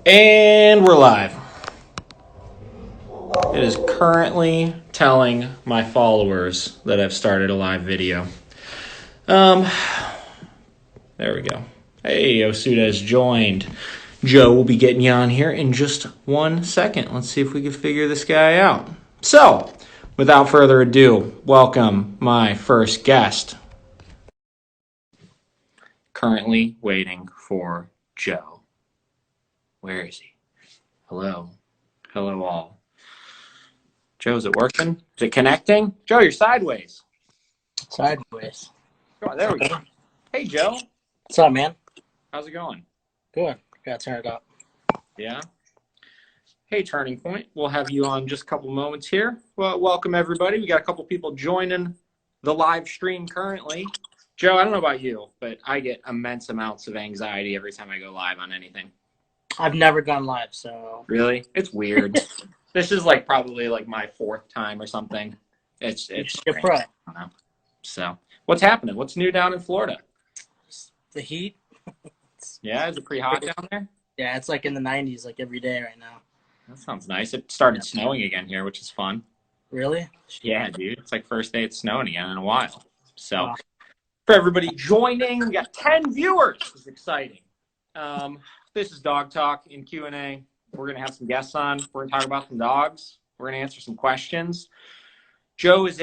And we're live. It is currently telling my followers that I've started a live video. There we go. Hey, Osuda has joined. Joe will be getting you on here in just 1 second. Let's see if we can figure this guy out. So, without further ado, welcome my first guest. Currently waiting for Joe. Where is he? Hello. Hello, all. Joe, is it working? Is it connecting? Joe, you're sideways. Sideways. Oh, there we go. Hey, Joe. What's up, man? How's it going? Good. Gotta turn it up. Yeah? Hey, Turning Point. We'll have you on just a couple moments here. Well, welcome, everybody. We got a couple people joining the live stream currently. Joe, I don't know about you, but I get immense amounts of anxiety every time I go live on anything. I've never gone live, so... Really? It's weird. This is probably my 4th time or something. It's You're pro. I don't know. So, what's happening? What's new down in Florida? The heat. Yeah, is it pretty hot down there? Yeah, it's like in the 90s every day right now. That sounds nice. It started snowing again here, which is fun. Really? Yeah, dude. It's first day it's snowing again in a while. So, Wow. for everybody joining, we got 10 viewers. This is exciting. This is Dog Talk in Q&A. We're going to have some guests on. We're going to talk about some dogs. We're going to answer some questions. Joe is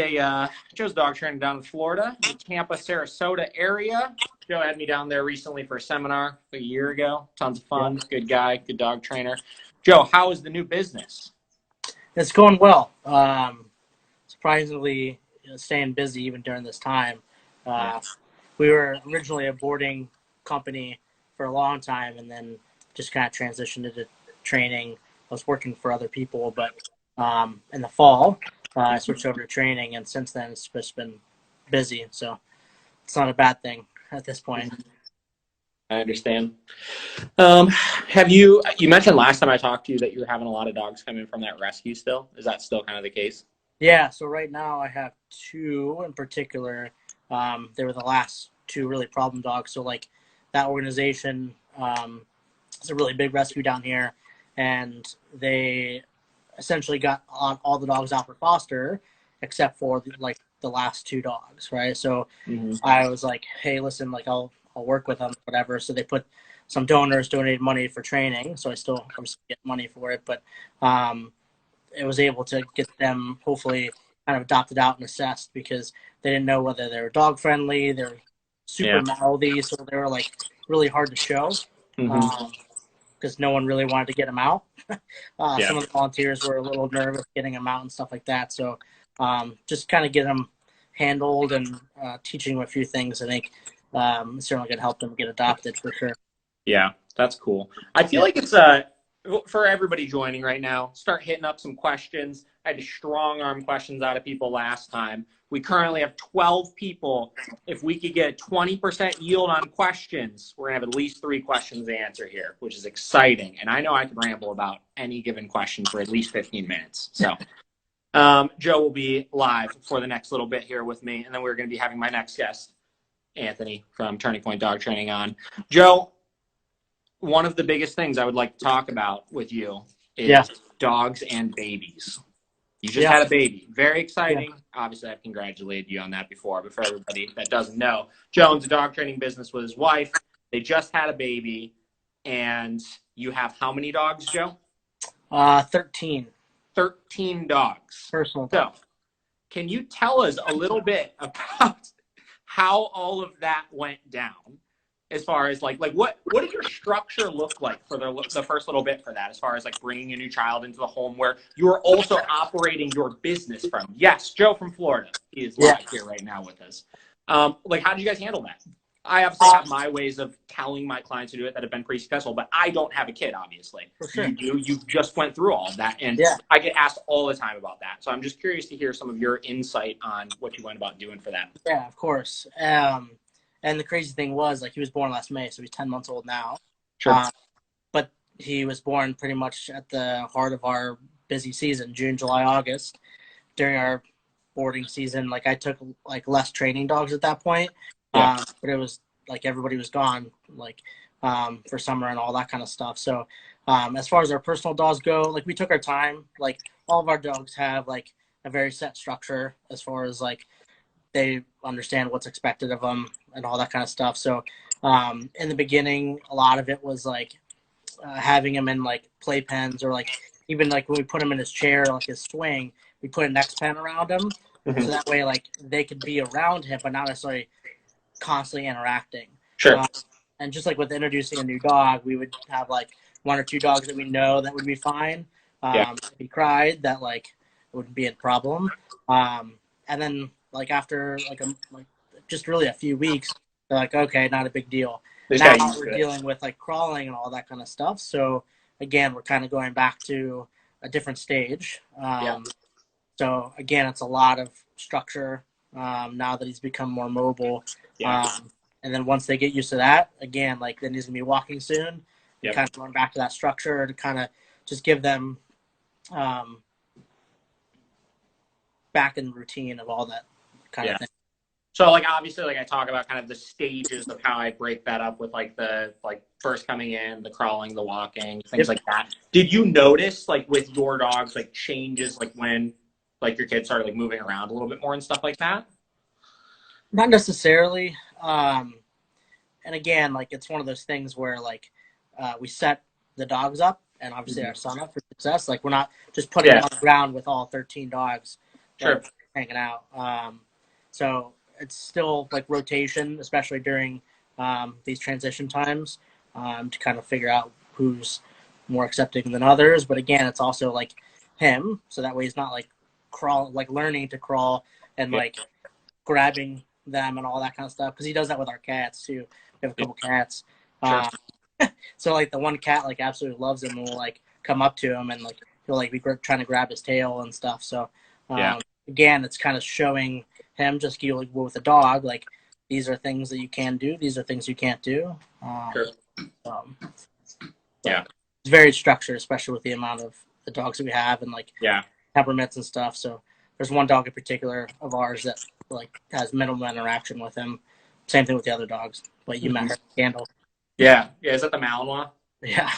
Joe's dog trainer down in Florida, the Tampa, Sarasota area. Joe had me down there recently for a seminar a year ago. Tons of fun. Yeah. Good guy, good dog trainer. Joe, how is the new business? It's going well. Surprisingly, staying busy even during this time. We were originally a boarding company for a long time, and then just kind of transitioned into training. I was working for other people, but in the fall, I switched over to training, and since then it's just been busy. So it's not a bad thing at this point. I understand. You mentioned last time I talked to you that you were having a lot of dogs come in from that rescue still? Is that still kind of the case? Yeah, so right now I have 2 in particular. They were the last 2 really problem dogs. So that organization is a really big rescue down here, and they essentially got all the dogs out for foster except for the last 2 dogs, right? So I was like, hey, listen, I'll work with them, whatever. So they put some donors donated money for training, so I still get money for it, but it was able to get them hopefully kind of adopted out and assessed because they didn't know whether they were dog friendly. They were super mouthy, so they were really hard to show because no one really wanted to get them out. Some of the volunteers were a little nervous getting them out and stuff like that. So just kind of get them handled and teaching them a few things, I think it's certainly going to help them get adopted for sure. Yeah, that's cool. I feel like it's for everybody joining right now, start hitting up some questions. I had to strong arm questions out of people last time. We currently have 12 people. If we could get 20% yield on questions, we're going to have at least 3 questions to answer here, which is exciting. And I know I can ramble about any given question for at least 15 minutes. So Joe will be live for the next little bit here with me. And then we're going to be having my next guest, Anthony from Turning Point Dog Training on. Joe, one of the biggest things I would like to talk about with you is dogs and babies. You just had a baby. Very exciting. Obviously, I've congratulated you on that before, but for everybody that doesn't know, Joe owns a dog training business with his wife. They just had a baby, and you have how many dogs, Joe? 13. 13 dogs. Personal dogs. So, can you tell us a little bit about how all of that went down? As far as what did your structure look like for the first little bit for that, as far as bringing a new child into the home where you are also operating your business from? Yes, Joe from Florida. He is live here right now with us. How did you guys handle that? I obviously have my ways of telling my clients to do it that have been pretty successful, but I don't have a kid, obviously. For sure. You just went through all of that, and I get asked all the time about that. So I'm just curious to hear some of your insight on what you went about doing for that. Yeah, of course. And the crazy thing was, he was born last May, so he's 10 months old now. Sure. But he was born pretty much at the heart of our busy season, June, July, August. During our boarding season, I took less training dogs at that point. But it was everybody was gone. for summer and all that kind of stuff. So as far as our personal dogs go, like we took our time. Like all of our dogs have like a very set structure as far as like they understand what's expected of them and all that kind of stuff. So in the beginning, a lot of it was like having him in like play pens, or like even like when we put him in his chair, like his swing, we put an X pen around him. Mm-hmm. So that way, like they could be around him, but not necessarily constantly interacting. Sure. And just like with introducing a new dog, we would have like one or two dogs that we know that would be fine. Yeah. If he cried, that like it wouldn't be a problem. And then like after like just really a few weeks, they're like, okay, not a big deal. Now we're dealing with like crawling and all that kind of stuff. So again, we're kind of going back to a different stage. So again, it's a lot of structure now that he's become more mobile. Yeah. And then once they get used to that, again, like then he's gonna be walking soon. Yep. Kind of going back to that structure to kind of just give them back in the routine of all that kind of thing. So like obviously like I talk about kind of the stages of how I break that up with like the like first coming in, the crawling, the walking, things like that. Did you notice like with your dogs like changes like when like your kids started like moving around a little bit more and stuff like that? Not necessarily. And again, like it's one of those things where like we set the dogs up and obviously our son up for success. Like we're not just putting him on the ground with all 13 dogs like, hanging out. So it's still like rotation, especially during these transition times to kind of figure out who's more accepting than others. But again, it's also like him, so that way he's not like learning to crawl and like grabbing them and all that kind of stuff, because he does that with our cats too. We have a couple cats. So like the one cat like absolutely loves him and will like come up to him and like he'll like be trying to grab his tail and stuff. So again, it's kind of showing him just like with a dog, like these are things that you can do, these are things you can't do. It's very structured, especially with the amount of the dogs that we have and like temperaments and stuff. So there's one dog in particular of ours that like has minimal interaction with him. Same thing with the other dogs. But you met her, Candle. Yeah. Is that the Malinois? Yeah.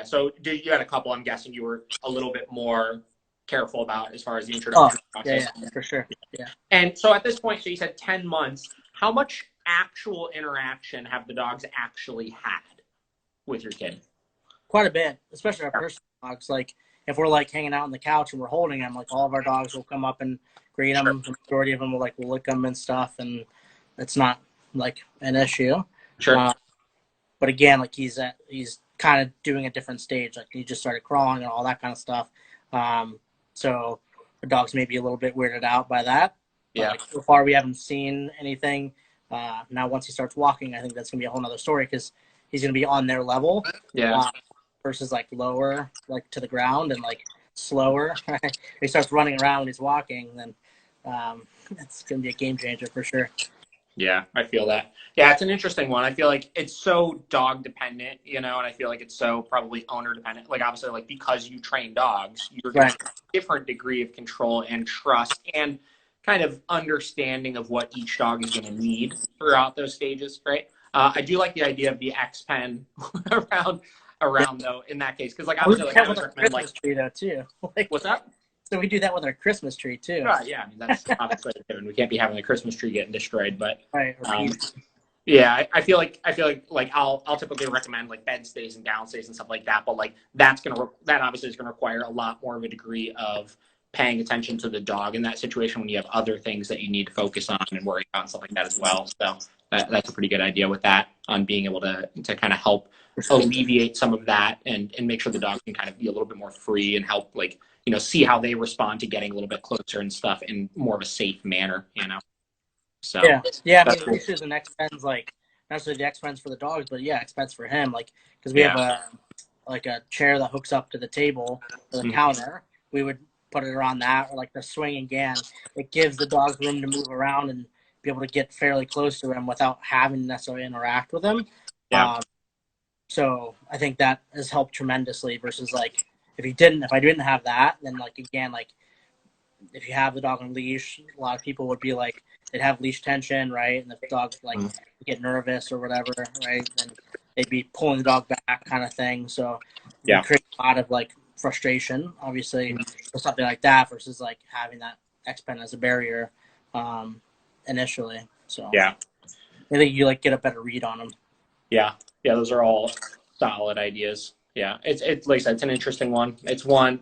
So you had a couple. I'm guessing you were a little bit more careful about as far as the introduction process. Yeah, for sure. Yeah. And so at this point, so you said 10 months. How much actual interaction have the dogs actually had with your kid? Quite a bit, especially our personal dogs. Like if we're like hanging out on the couch and we're holding them, like all of our dogs will come up and greet them. The majority of them will like lick them and stuff, and it's not like an issue. But again, like he's kind of doing a different stage. Like he just started crawling and all that kind of stuff. So the dogs may be a little bit weirded out by that. But, like, so far, we haven't seen anything. Now, once he starts walking, I think that's gonna be a whole nother story, because he's gonna be on their level. Versus like lower, like to the ground, and like slower. If he starts running around when he's walking, then it's gonna be a game changer for sure. Yeah, I feel that. Yeah, it's an interesting one. I feel like it's so dog dependent, and I feel like it's so probably owner dependent. Like obviously, like because you train dogs, you're going to have a different degree of control and trust and kind of understanding of what each dog is going to need throughout those stages, right? I do like the idea of the X pen around though in that case, because like obviously like I would recommend like tree though too. Like, what's up? So we do that with our Christmas tree too. Right, yeah, I mean that's obviously given. We can't be having the Christmas tree getting destroyed, but yeah, I feel like I'll typically recommend like bed stays and down stays and stuff like that, but like that obviously is gonna require a lot more of a degree of paying attention to the dog in that situation when you have other things that you need to focus on and worry about and stuff like that as well. So that's a pretty good idea with that, on being able to kind of help alleviate some of that and make sure the dog can kind of be a little bit more free and help like see how they respond to getting a little bit closer and stuff in more of a safe manner. So I mean, Leash and X Pens, like not necessarily the X Pens for the dogs, but X Pens for him, like because we have a chair that hooks up to the table or the counter. We would put it around that, or like the swing again. It gives the dogs room to move around and be able to get fairly close to him without having to necessarily interact with him. So I think that has helped tremendously versus like if I didn't have that, then like again, like if you have the dog on leash, a lot of people would be like they'd have leash tension, right? And the dog like get nervous or whatever, right? And they'd be pulling the dog back kind of thing. So it would create a lot of like frustration, obviously, with something like that versus like having that X pen as a barrier initially. So Yeah. I think you like get a better read on them. Yeah. Yeah. Those are all solid ideas. Yeah. It's like I said, it's an interesting one. It's one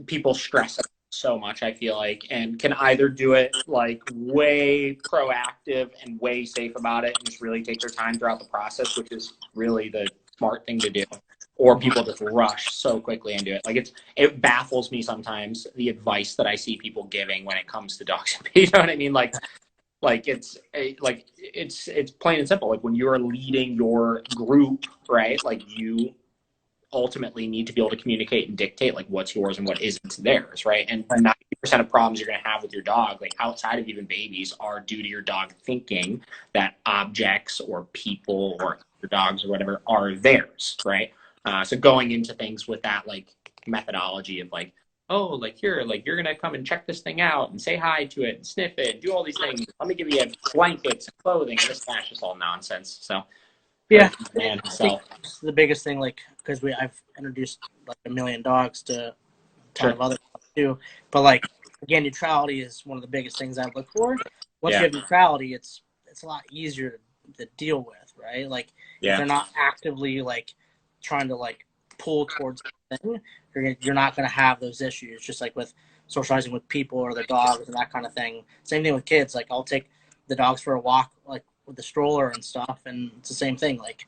people stress so much, I feel like, and can either do it like way proactive and way safe about it and just really take their time throughout the process, which is really the smart thing to do, or people just rush so quickly and do it. Like it baffles me sometimes the advice that I see people giving when it comes to dogs. You know what I mean? Like it's plain and simple. Like when you're leading your group, right? Like you ultimately need to be able to communicate and dictate like what's yours and what isn't theirs, right? And 90% of problems you're going to have with your dog, like outside of even babies, are due to your dog thinking that objects or people or other dogs or whatever are theirs, right? So going into things with that like methodology of like, oh, like here, like you're gonna come and check this thing out and say hi to it and sniff it and do all these things. Let me give you blankets and clothing. And that's just all nonsense. So Yeah, man, I think the biggest thing, like, because I've introduced like 1 million dogs to a ton of other dogs too, but like again, neutrality is one of the biggest things I look for. Once you have neutrality, it's a lot easier to deal with, right? Like if they're not actively like trying to like pull towards something, you're not going to have those issues. Just like with socializing with people or their dogs and that kind of thing. Same thing with kids. Like I'll take the dogs for a walk, like with the stroller and stuff, and it's the same thing. Like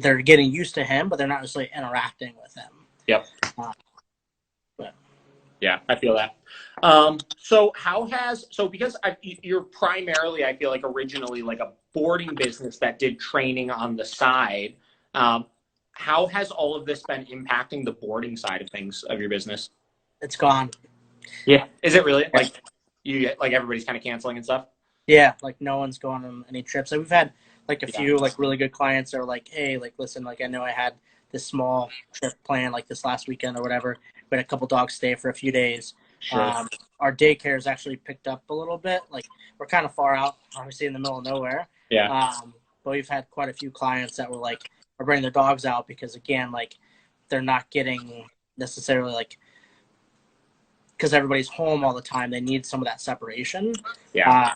they're getting used to him, but they're not necessarily interacting with him. Yep. Yeah, I feel that. So because you're primarily, I feel like originally like a boarding business that did training on the side, how has all of this been impacting the boarding side of things of your business? It's gone. Yeah. Is it really? Like everybody's kind of canceling and stuff? Yeah, like no one's going on any trips. Like we've had like a few like really good clients that are like, hey, like listen, like I know I had this small trip planned like this last weekend or whatever. We had a couple dogs stay for a few days. Sure. Our daycare has actually picked up a little bit. Like we're kind of far out, obviously in the middle of nowhere. Yeah. But we've had quite a few clients that were like are bringing their dogs out because again, like they're not getting necessarily like because everybody's home all the time. They need some of that separation. Yeah.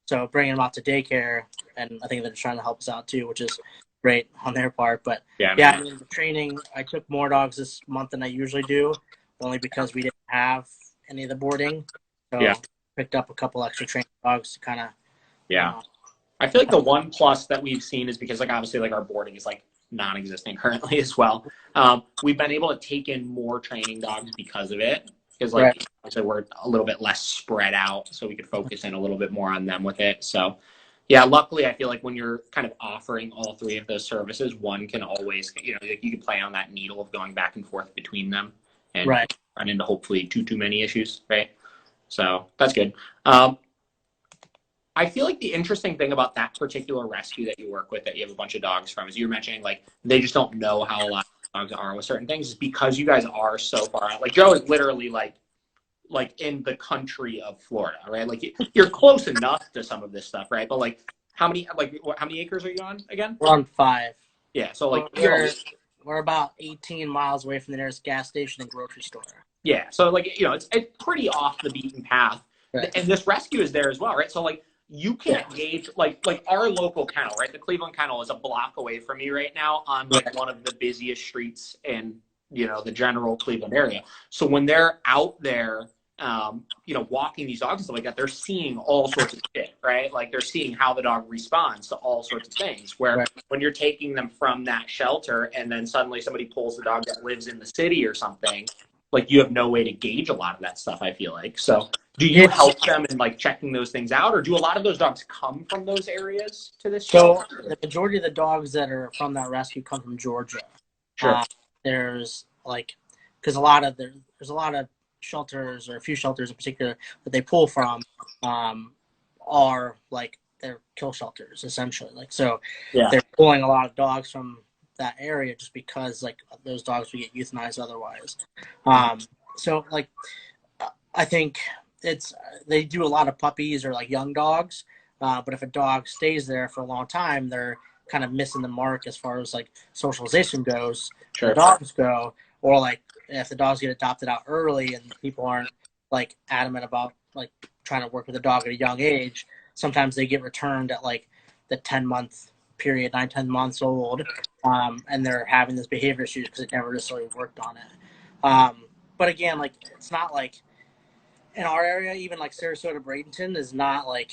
So bringing them out to daycare, and I think they're trying to help us out too, which is great on their part. But I mean, the training, I took more dogs this month than I usually do, only because we didn't have any of the boarding. So picked up a couple extra training dogs to kind of. Yeah. I feel like the one plus that we've seen is because like obviously like our boarding is like non-existent currently as well. We've been able to take in more training dogs because of it. Because like so we're a little bit less spread out, so we could focus in a little bit more on them with it. So yeah, luckily I feel like when you're kind of offering all three of those services, one can always like you can play on that needle of going back and forth between them and run into hopefully too many issues, right? So that's good. I feel like the interesting thing about that particular rescue that you work with, that you have a bunch of dogs from, is you're mentioning like they just don't know how a lot of dogs are with certain things, is because you guys are so far out. Like Joe is literally like in the country of Florida, right? Like you're close enough to some of this stuff, right? But like how many acres are you on again? We're on 5. Yeah, so like we're about 18 miles away from the nearest gas station and grocery store. Yeah, so like it's pretty off the beaten path, and this rescue is there as well, right? So like you can't gauge like our local kennel, right? The Cleveland Kennel is a block away from me right now on like one of the busiest streets in the general Cleveland area. So when they're out there, walking these dogs and stuff like that, they're seeing all sorts of shit, right? Like they're seeing how the dog responds to all sorts of things. Where when you're taking them from that shelter and then suddenly somebody pulls the dog that lives in the city or something, like you have no way to gauge a lot of that stuff, I feel like. So do you help them in like checking those things out, or do a lot of those dogs come from those areas to this shelter? So the majority of the dogs that are from that rescue come from Georgia. Sure. There's like, because there's a lot of shelters, or a few shelters in particular that they pull from, are like they're kill shelters essentially. Like so, they're pulling a lot of dogs from that area just because like those dogs would get euthanized otherwise. So like I think they do a lot of puppies or like young dogs, but if a dog stays there for a long time, they're kind of missing the mark as far as like socialization goes, the Sure. dogs go, or like if the dogs get adopted out early and people aren't like adamant about like trying to work with a dog at a young age, sometimes they get returned at like the 10-month period, 9, 10 months old, and they're having this behavior issues because it never necessarily worked on it. But again, like it's not like in our area, even like Sarasota, Bradenton is not like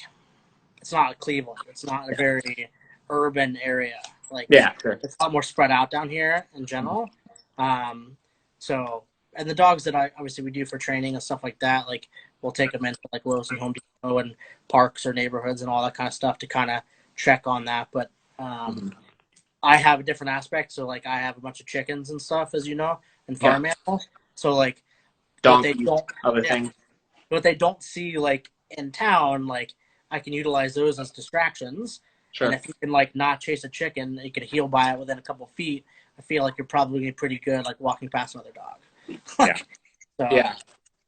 it's not Cleveland. It's not a very urban area. Like Yeah, sure. it's a lot more spread out down here in general. Um, so and the dogs that I obviously we do for training and stuff like that, like we'll take them into like Lowe's and Home Depot and parks or neighborhoods and all that kind of stuff to kind of check on that. But I have a different aspect. So like I have a bunch of chickens and stuff, as you know, and farm animals. So like what they Donkeys, don't, other yeah, things. what they don't see like in town, like I can utilize those as distractions. Sure. And if you can like not chase a chicken, you can heal by it within a couple feet. I feel like you're probably pretty good like walking past another dog. Yeah. So,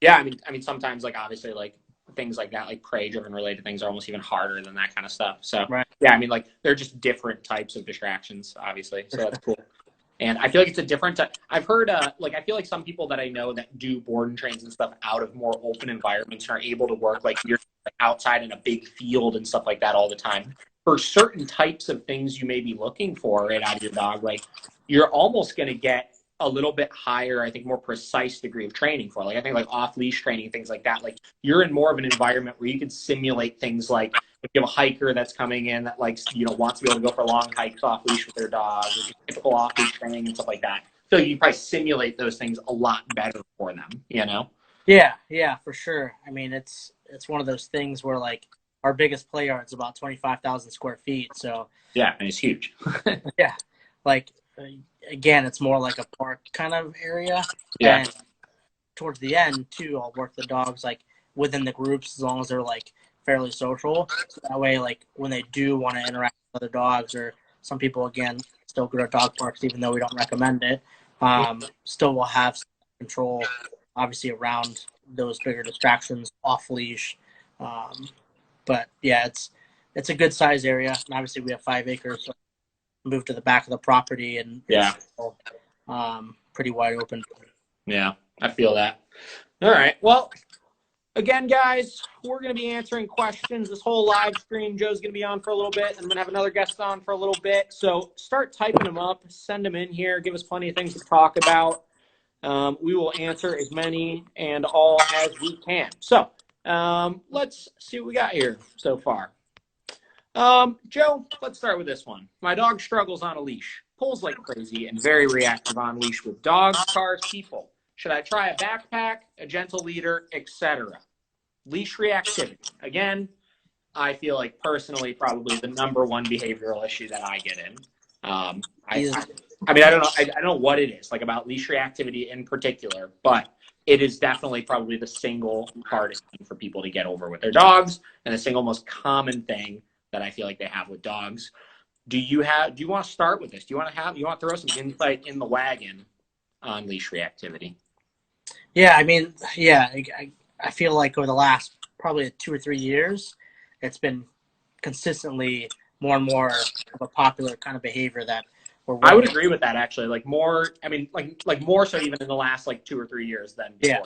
Yeah. I mean, sometimes like obviously like things like that, like prey-driven related things are almost even harder than that kind of stuff. So right. yeah, I mean, like they're just different types of distractions, obviously. So that's cool. And I feel like it's a different type. I've heard, like, I feel like some people that I know that do board and trains and stuff out of more open environments and are able to work like you're outside in a big field and stuff like that all the time. For certain types of things you may be looking for right out of your dog, like you're almost going to get a little bit higher, I think, more precise degree of training for. Like I think like off leash training, things like that. Like you're in more of an environment where you can simulate things like if you have a hiker that's coming in that likes, you know, wants to be able to go for long hikes off leash with their dog, or just typical off leash training and stuff like that. So you probably simulate those things a lot better for them, you know? Yeah, for sure. I mean, it's one of those things where like our biggest play yard is about 25,000 square feet. So yeah, and it's huge. yeah, like again, it's more like a park kind of area. Yeah. And towards the end too, I'll work the dogs like within the groups as long as they're like fairly social. So that way, like when they do want to interact with other dogs, or some people again still go to dog parks even though we don't recommend it. Still will have control, obviously around those bigger distractions off leash. But yeah, it's a good size area, and obviously we have 5 acres. So move to the back of the property, and yeah, still, pretty wide open. Yeah, I feel that. All right. Well, again, guys, we're going to be answering questions. This whole live stream, Joe's going to be on for a little bit, and I'm going to have another guest on for a little bit. So start typing them up, send them in here, give us plenty of things to talk about. We will answer as many and all as we can. So let's see what we got here so far. Joe, let's start with this one. My dog struggles on a leash, pulls like crazy, and very reactive on leash with dogs, cars, people. Should I try a backpack, a gentle leader, etc.? Leash reactivity. Again, I feel like personally probably the number one behavioral issue that I get in. I mean, I don't know. I don't know what it is like about leash reactivity in particular, but it is definitely probably the single hardest thing for people to get over with their dogs, and the single most common thing that I feel like they have with dogs. Do you want to start with this? Do you want to throw some insight in the wagon on leash reactivity? Yeah, I mean, yeah, I feel like over the last probably 2 or 3 years, it's been consistently more and more of a popular kind of behavior that we're working. I would agree with that actually. Like more, I mean, like more so even in the last like 2 or 3 years than before.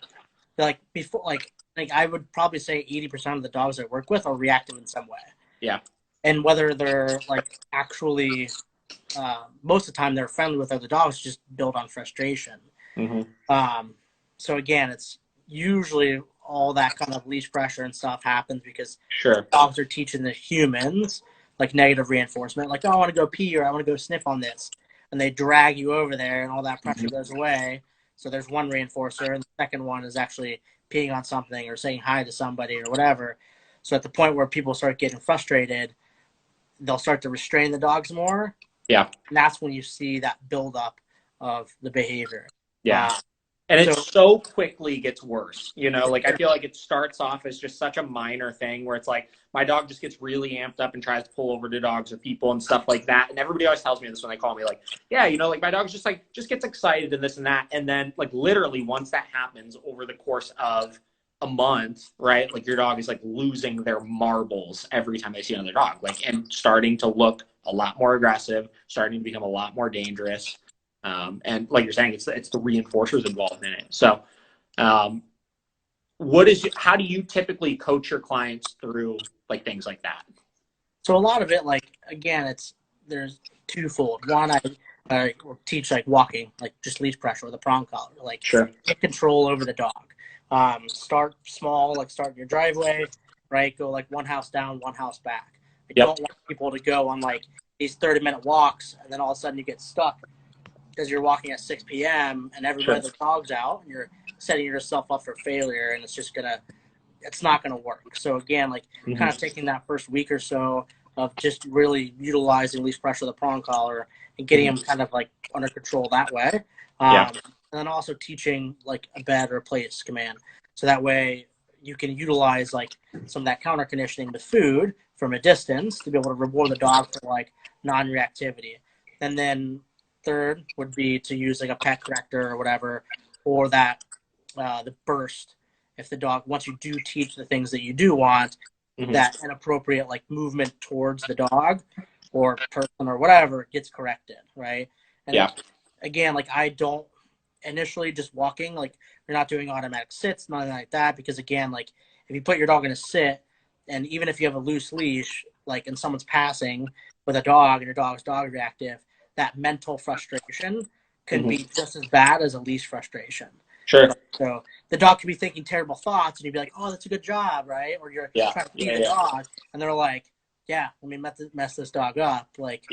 Yeah, like before, like I would probably say 80% of the dogs I work with are reactive in some way. Yeah. And whether they're like actually, most of the time they're friendly with other dogs, just build on frustration. Mm-hmm. So again, it's usually all that kind of leash pressure and stuff happens because Sure. dogs are teaching the humans like negative reinforcement, like, oh, I want to go pee or I want to go sniff on this. And they drag you over there and all that pressure goes away. So there's one reinforcer, and the second one is actually peeing on something or saying hi to somebody or whatever. So at the point where people start getting frustrated, they'll start to restrain the dogs more. Yeah. And that's when you see that buildup of the behavior. Yeah. And it so quickly gets worse, you know, like I feel like it starts off as just such a minor thing where it's like my dog just gets really amped up and tries to pull over to dogs or people and stuff like that. And everybody always tells me this when they call me, like, yeah, you know, like my dog's just gets excited and this and that. And then like literally once that happens over the course of a month, right? Like your dog is like losing their marbles every time they see another dog, like, and starting to look a lot more aggressive, starting to become a lot more dangerous. And like you're saying, it's the reinforcers involved in it. So, how do you typically coach your clients through like things like that? So a lot of it, like, again, there's twofold. One, I will teach like walking, like just leash pressure with a prong collar, like Sure. get control over the dog. Start small, like start in your driveway, right? Go like one house down, one house back. I Yep. don't want people to go on like these 30-minute walks and then all of a sudden you get stuck because you're walking at 6 p.m. and everybody, the dog's out, and you're setting yourself up for failure, and it's not gonna work. So again, like kind of taking that first week or so of just really utilizing leash pressure, the prong collar, and getting them kind of like under control that way. And then also teaching like a bed or place command. So that way you can utilize like some of that counter conditioning with food from a distance to be able to reward the dog for like non-reactivity. And then third would be to use like a pet corrector or whatever, or that the burst. If the dog, once you do teach the things that you do want, that inappropriate like movement towards the dog or person or whatever gets corrected, right? And again, like I don't initially just walking, like you're not doing automatic sits, nothing like that, because again, like if you put your dog in a sit, and even if you have a loose leash, like and someone's passing with a dog and your dog's dog reactive, that mental frustration can be just as bad as a leash frustration. Sure. So the dog could be thinking terrible thoughts, and you'd be like, "Oh, that's a good job," right? Or you're trying to feed the dog, and they're like, "Yeah, let me mess this dog up." Like,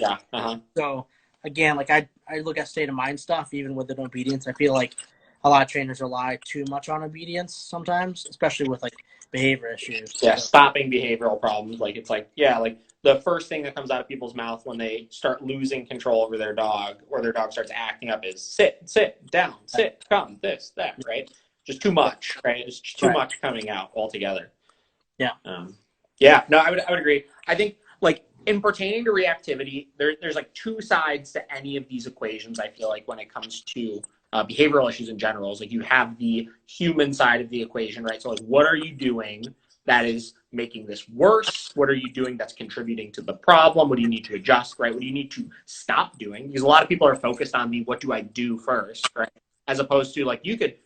So again, like I look at state of mind stuff, even with an obedience. I feel like a lot of trainers rely too much on obedience sometimes, especially with like behavior issues. Yeah, stopping behavioral problems. Like it's like, like the first thing that comes out of people's mouth when they start losing control over their dog or their dog starts acting up is sit, down, sit, come, this, that, right? Just too much, right? It's just too much coming out altogether. Yeah. No, I would agree. I think like in pertaining to reactivity, there's like two sides to any of these equations. I feel like when it comes to behavioral issues in general, is like you have the human side of the equation, right? So like, what are you doing that is making this worse? What are you doing that's contributing to the problem? What do you need to adjust, right? What do you need to stop doing? Because a lot of people are focused on the what do I do first, right? As opposed to like you could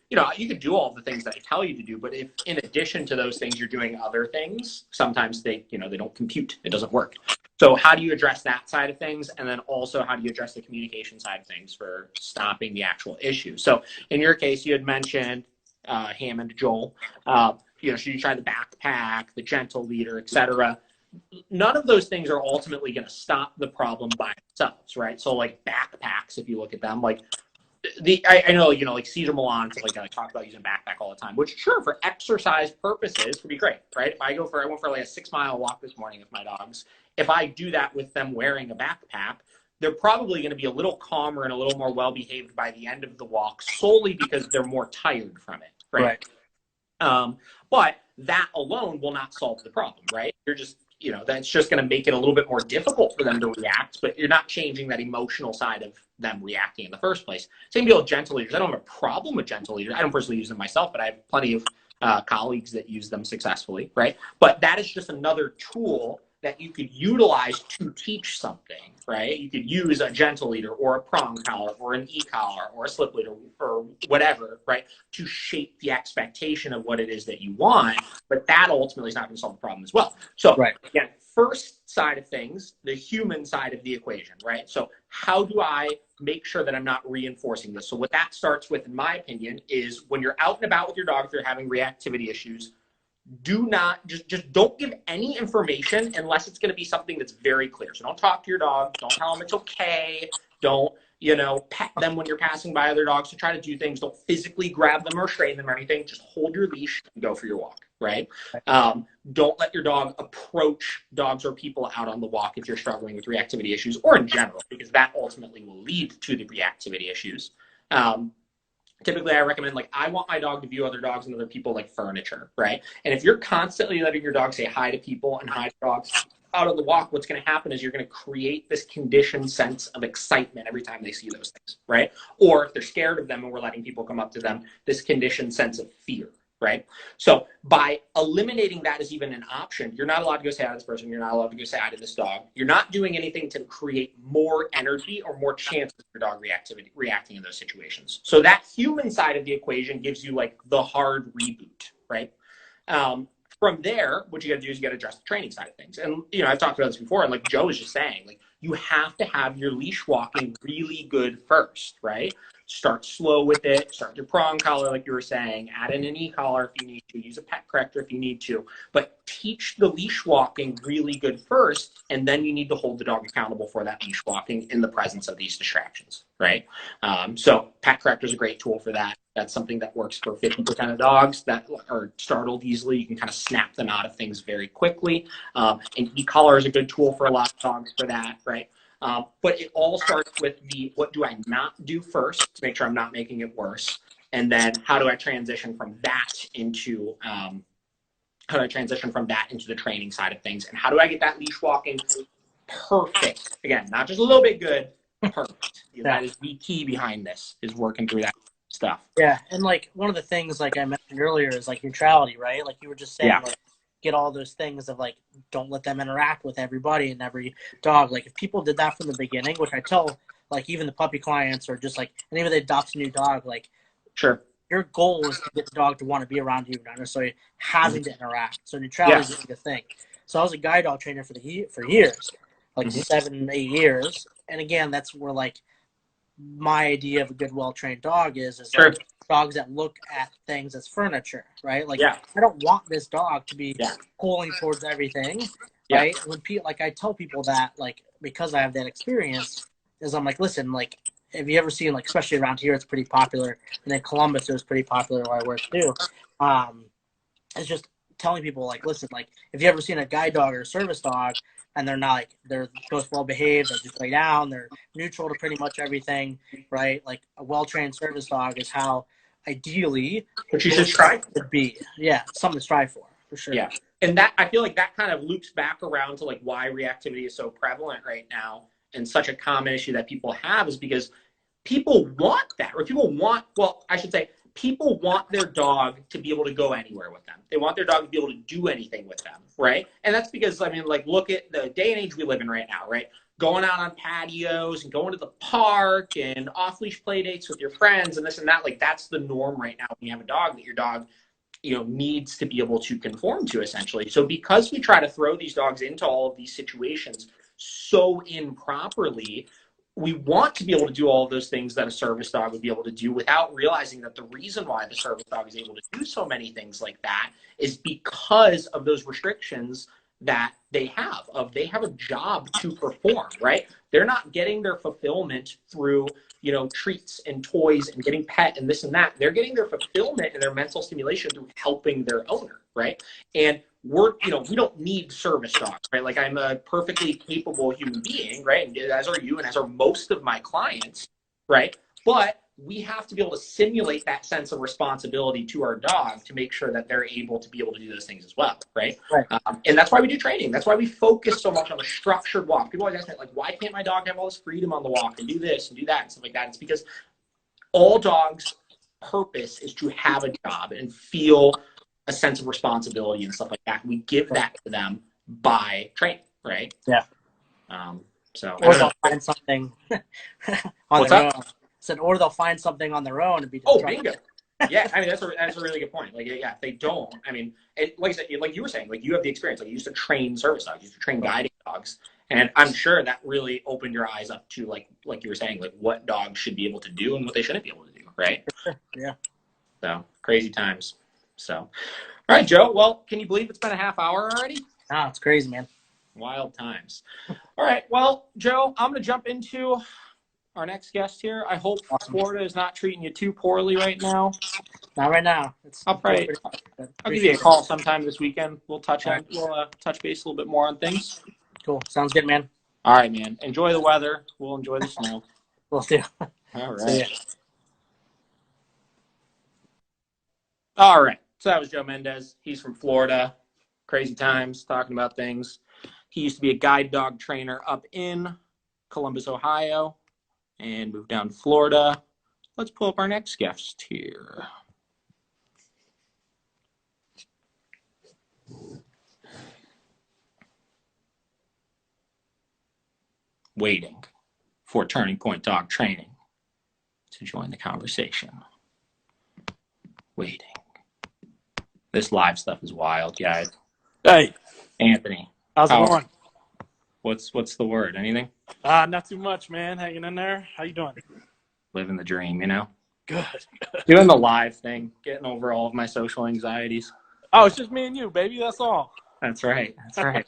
do all the things that I tell you to do, but if in addition to those things you're doing other things, sometimes they don't compute. It doesn't work. So how do you address that side of things? And then also how do you address the communication side of things for stopping the actual issue? So in your case, you had mentioned Hammond, Joel, should you try the backpack, the gentle leader, etc. None of those things are ultimately going to stop the problem by themselves, right? So like backpacks, if you look at them, like I know, like Cesar Milan, like I talk about using a backpack all the time, which sure, for exercise purposes would be great, right? If I went for like a 6-mile walk this morning with my dogs. If I do that with them wearing a backpack, they're probably going to be a little calmer and a little more well-behaved by the end of the walk, solely because they're more tired from it, right? But that alone will not solve the problem, right? You're just, that's just going to make it a little bit more difficult for them to react, but you're not changing that emotional side of them reacting in the first place. Same deal with gentle leaders. I don't have a problem with gentle leaders. I don't personally use them myself, but I have plenty of colleagues that use them successfully, right? But that is just another tool that you could utilize to teach something, right? You could use a gentle leader or a prong collar or an e-collar or a slip leader or whatever, right? To shape the expectation of what it is that you want, but that ultimately is not going to solve the problem as well. So again, first side of things, the human side of the equation, right? So how do I make sure that I'm not reinforcing this? So what that starts with, in my opinion, is when you're out and about with your dog, if you're having reactivity issues, do not just don't give any information unless it's going to be something that's very clear. So don't talk to your dog. Don't tell them it's okay. Don't pet them when you're passing by other dogs to try to do things. Don't physically grab them or strain them or anything. Just hold your leash and go for your walk, right? Don't let your dog approach dogs or people out on the walk if you're struggling with reactivity issues, or in general, because that ultimately will lead to the reactivity issues. Typically, I recommend, like, I want my dog to view other dogs and other people like furniture, right? And if you're constantly letting your dog say hi to people and hi to dogs out on the walk, what's going to happen is you're going to create this conditioned sense of excitement every time they see those things, right? Or if they're scared of them and we're letting people come up to them, this conditioned sense of fear, right? So by eliminating that as even an option, you're not allowed to go say hi to this person. You're not allowed to go say hi to this dog. You're not doing anything to create more energy or more chances of your dog reacting in those situations. So that human side of the equation gives you like the hard reboot, right? From there, what you got to do is you got to address the training side of things. And, you know, I've talked about this before, and like Joe was just saying, like, you have to have your leash walking really good first, right? Start slow with it. Start your prong collar, like you were saying. Add in an e-collar if you need to. Use a pet corrector if you need to. But teach the leash walking really good first, and then you need to hold the dog accountable for that leash walking in the presence of these distractions, right? So pet corrector is a great tool for that. That's something that works for 50% of dogs that are startled easily. You can kind of snap them out of things very quickly. And e-collar is a good tool for a lot of dogs for that, right? But it all starts with the what do I not do first to make sure I'm not making it worse, and then how do I transition from that into the training side of things, and how do I get that leash walking perfect? Again, not just a little bit good, perfect. Yeah. That is the key behind this, is working through that stuff. Yeah, and like one of the things like I mentioned earlier is like neutrality, right? Like you were just saying, like get all those things of like don't let them interact with everybody and every dog. Like if people did that from the beginning, which I tell like even the puppy clients or just like and even they adopt a new dog, like Sure. your goal is to get the dog to want to be around you, not necessarily having to interact. So neutrality is a thing. So I was a guide dog trainer for years, like 7, 8 years, and again, that's where like my idea of a good, well-trained dog is Sure. like dogs that look at things as furniture, right? Like Yeah. I don't want this dog to be pulling towards everything, right? When like I tell people that, like because I have that experience, is I'm like, listen, like have you ever seen like especially around here, it's pretty popular, and then Columbus it was pretty popular where I work too. It's just telling people like, listen, like if you ever seen a guide dog or a service dog, and they're not like they're most well behaved, they just lay down, they're neutral to pretty much everything, right? Like a well trained service dog is how ideally But you should strive to be. Yeah, something to strive for sure. Yeah. And that I feel like that kind of loops back around to like why reactivity is so prevalent right now and such a common issue that people have is because people want that, or people want, well, I should say, people want their dog to be able to go anywhere with them. They want their dog to be able to do anything with them, right? And that's because, I mean, like, look at the day and age we live in right now, right? Going out on patios and going to the park and off-leash play dates with your friends and this and that, like, that's the norm right now when you have a dog, that your dog, you know, needs to be able to conform to, essentially. So because we try to throw these dogs into all of these situations so improperly, we want to be able to do all of those things that a service dog would be able to do without realizing that the reason why the service dog is able to do so many things like that is because of those restrictions that they have a job to perform, right? They're not getting their fulfillment through, you know, treats and toys and getting pet and this and that. They're getting their fulfillment and their mental stimulation through helping their owner, right? And we don't need service dogs, right? Like I'm a perfectly capable human being, right? And as are you, and as are most of my clients, right? But we have to be able to simulate that sense of responsibility to our dog to make sure that they're able to be able to do those things as well, right? And that's why we do training. That's why we focus so much on the structured walk. People always ask me, like, why can't my dog have all this freedom on the walk and do this and do that and stuff like that? It's because all dogs' purpose is to have a job and feel a sense of responsibility and stuff like that. We give that to them by training, right? Yeah. So or they'll find something on What's their up? own. Said, or they'll find something on their own and be Bingo. Yeah, I mean that's a really good point. Like, yeah, if they don't, I mean, like I said, like you were saying, like you have the experience. Like you used to train service dogs, you used to train guiding dogs, and I'm sure that really opened your eyes up to like you were saying, like what dogs should be able to do and what they shouldn't be able to do, right? Yeah. So crazy times. So, all right, Joe. Well, can you believe it's been a half hour already? Ah, it's crazy, man. Wild times. All right. Well, Joe, I'm going to jump into our next guest here. I hope Florida is not treating you too poorly right now. Not right now. I'll give you a call sometime this weekend. We'll touch base a little bit more on things. Cool. Sounds good, man. All right, man. Enjoy the weather. We'll enjoy the snow. We'll do. All right. All right. So that was Joe Mendez. He's from Florida. Crazy times, talking about things. He used to be a guide dog trainer up in Columbus, Ohio, and moved down to Florida. Let's pull up our next guest here. waiting for Turning Point Dog Training to join the conversation. Waiting. This live stuff is wild, guys. Hey, Anthony, how's it going? What's the word? Anything? Not too much, man. Hanging in there. How you doing? Living the dream, you know? Good. Doing the live thing, getting over all of my social anxieties. Oh, it's just me and you, baby. That's all. That's right. That's right.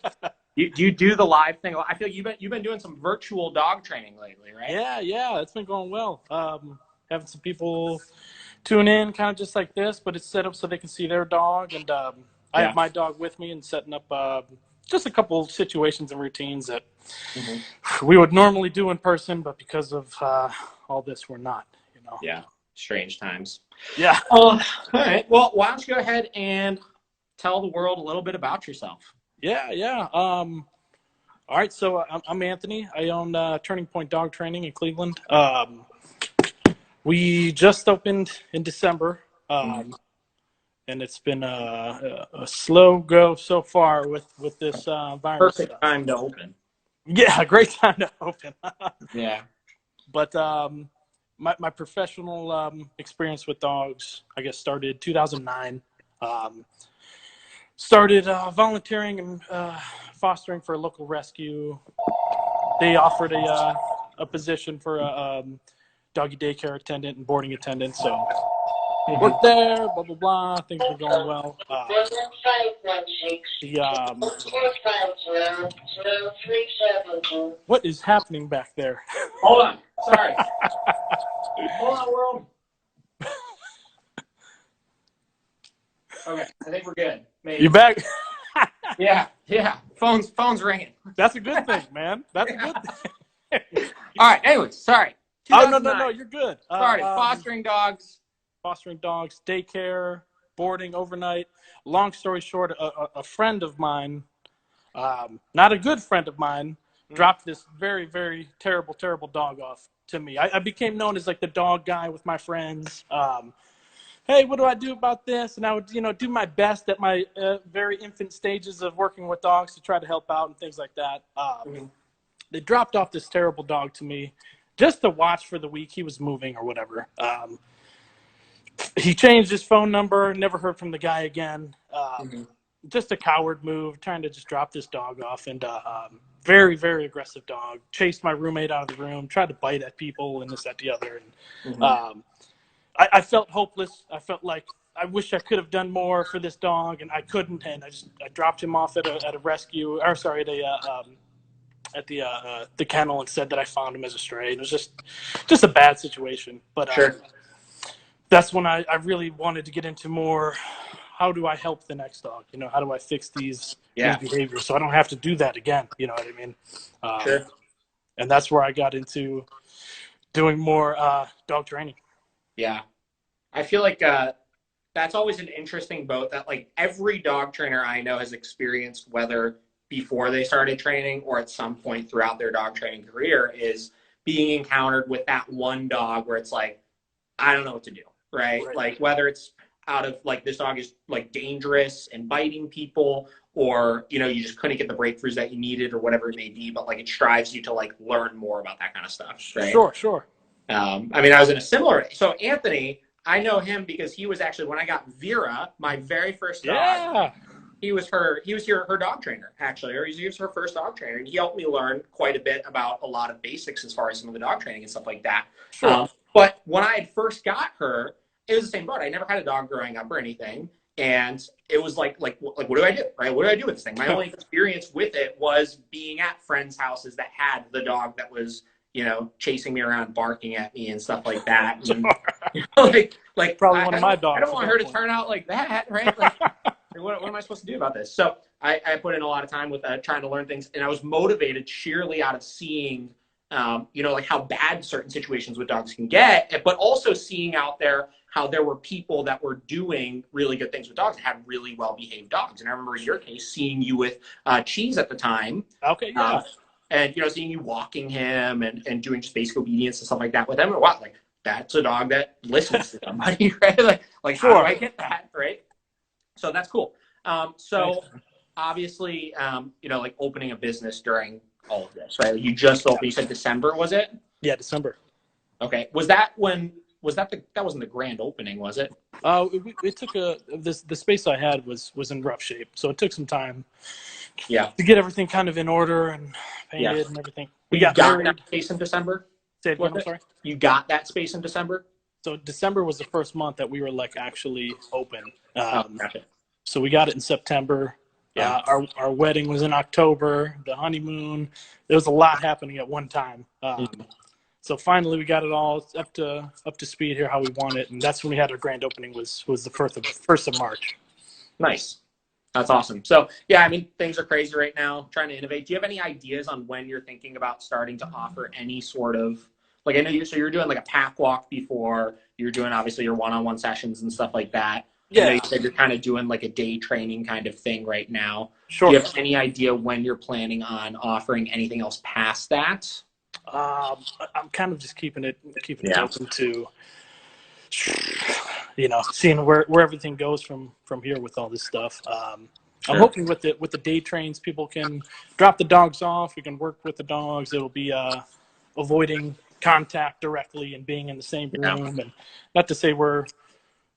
Do you do the live thing? I feel you've been doing some virtual dog training lately, right? Yeah. It's been going well. Having some people tune in, kind of just like this, but it's set up so they can see their dog, and I have my dog with me, and setting up just a couple situations and routines that we would normally do in person, but because of all this, we're not. You know. Yeah. Strange times. Yeah. All right. Well, why don't you go ahead and tell the world a little bit about yourself? Yeah. All right. So I'm Anthony. I own Turning Point Dog Training in Cleveland. We just opened in December, and it's been a slow go so far with this virus Perfect stuff. time to open. Yeah, great time to open. Yeah. But my professional experience with dogs, I guess, started 2009. Started volunteering and fostering for a local rescue. They offered a position for a doggy daycare attendant and boarding attendant. So worked there, blah, blah, blah. Things were going well. What is happening back there? Hold on. Sorry. Hold on, world. Okay, I think we're good. Maybe. You back? Yeah. Phone's ringing. That's a good thing, man. That's a good thing. All right. Anyways, sorry. Oh, no, you're good. Started fostering dogs. Fostering dogs, daycare, boarding, overnight. Long story short, a friend of mine, not a good friend of mine, dropped this very, very terrible dog off to me. I became known as like the dog guy with my friends. Hey, what do I do about this? And I would, do my best at my very infant stages of working with dogs to try to help out and things like that. They dropped off this terrible dog to me just to watch for the week he was moving or whatever. He changed his phone number, never heard from the guy again. Just a coward move, trying to just drop this dog off. And very, very aggressive dog. Chased my roommate out of the room, tried to bite at people and this, that, the other. And I felt hopeless. I felt like I wish I could have done more for this dog, and I couldn't. And I dropped him off at a rescue, or sorry, at the kennel, and said that I found him as a stray. It was just a bad situation. But that's when I really wanted to get into more. How do I help the next dog? How do I fix these behaviors so I don't have to do that again? You know what I mean? Sure. And that's where I got into doing more dog training. Yeah. I feel like that's always an interesting boat that like every dog trainer I know has experienced, whether before they started training or at some point throughout their dog training career, is being encountered with that one dog where it's like, I don't know what to do, right? Like whether it's out of like this dog is like dangerous and biting people, or you just couldn't get the breakthroughs that you needed or whatever it may be, but like it strives you to like learn more about that kind of stuff, right? Sure. I mean, I was in a similar. So Anthony, I know him because he was actually, when I got Vera, my very first dog. Yeah. He was her dog trainer, actually, or he was her first dog trainer. And he helped me learn quite a bit about a lot of basics as far as some of the dog training and stuff like that. Sure. But when I had first got her, it was the same boat. I never had a dog growing up or anything. And it was like, what do I do, right? What do I do with this thing? My only experience with it was being at friends' houses that had the dog that was, chasing me around, barking at me and stuff like that. And, like probably one of my dogs. I don't want her to turn out like that, right? Like, what am I supposed to do about this? So I put in a lot of time with trying to learn things, and I was motivated sheerly out of seeing, like how bad certain situations with dogs can get, but also seeing out there how there were people that were doing really good things with dogs and had really well-behaved dogs. And I remember in your case, seeing you with Cheese at the time. Okay, yeah. And, seeing you walking him and doing just basic obedience and stuff like that with him. And wow, like, that's a dog that listens to somebody, right? Like sure. How do I get that, right? So that's cool. So obviously, like opening a business during all of this, right? You just opened, you said December, was it? Yeah, December. Okay. That wasn't the grand opening, was it? It took the space I had was in rough shape, so it took some time Yeah. to get everything kind of in order and Yeah. painted and everything. But We you got got that married. space in December? Say it again, I'm sorry. You got that space in December? So December was the first month that we were like actually open. Oh, gotcha. So we got it in September. Yeah. Our wedding was in October. The honeymoon. There was a lot happening at one time. So finally we got it all up to speed here how we want it, and that's when we had our grand opening was the first of March. Nice. That's awesome. So yeah, I mean, things are crazy right now, trying to innovate. Do you have any ideas on when you're thinking about starting to offer any sort of, like, I know you're doing like a pack walk before, you're doing obviously your one-on-one sessions and stuff like that. Yeah. I know you said you're kind of doing like a day training kind of thing right now. Sure. Do you have any idea when you're planning on offering anything else past that? I'm kind of just keeping it open to, seeing where everything goes from here with all this stuff. Sure. I'm hoping with the day trains, people can drop the dogs off. We can work with the dogs. It'll be avoiding contact directly and being in the same room. And not to say we're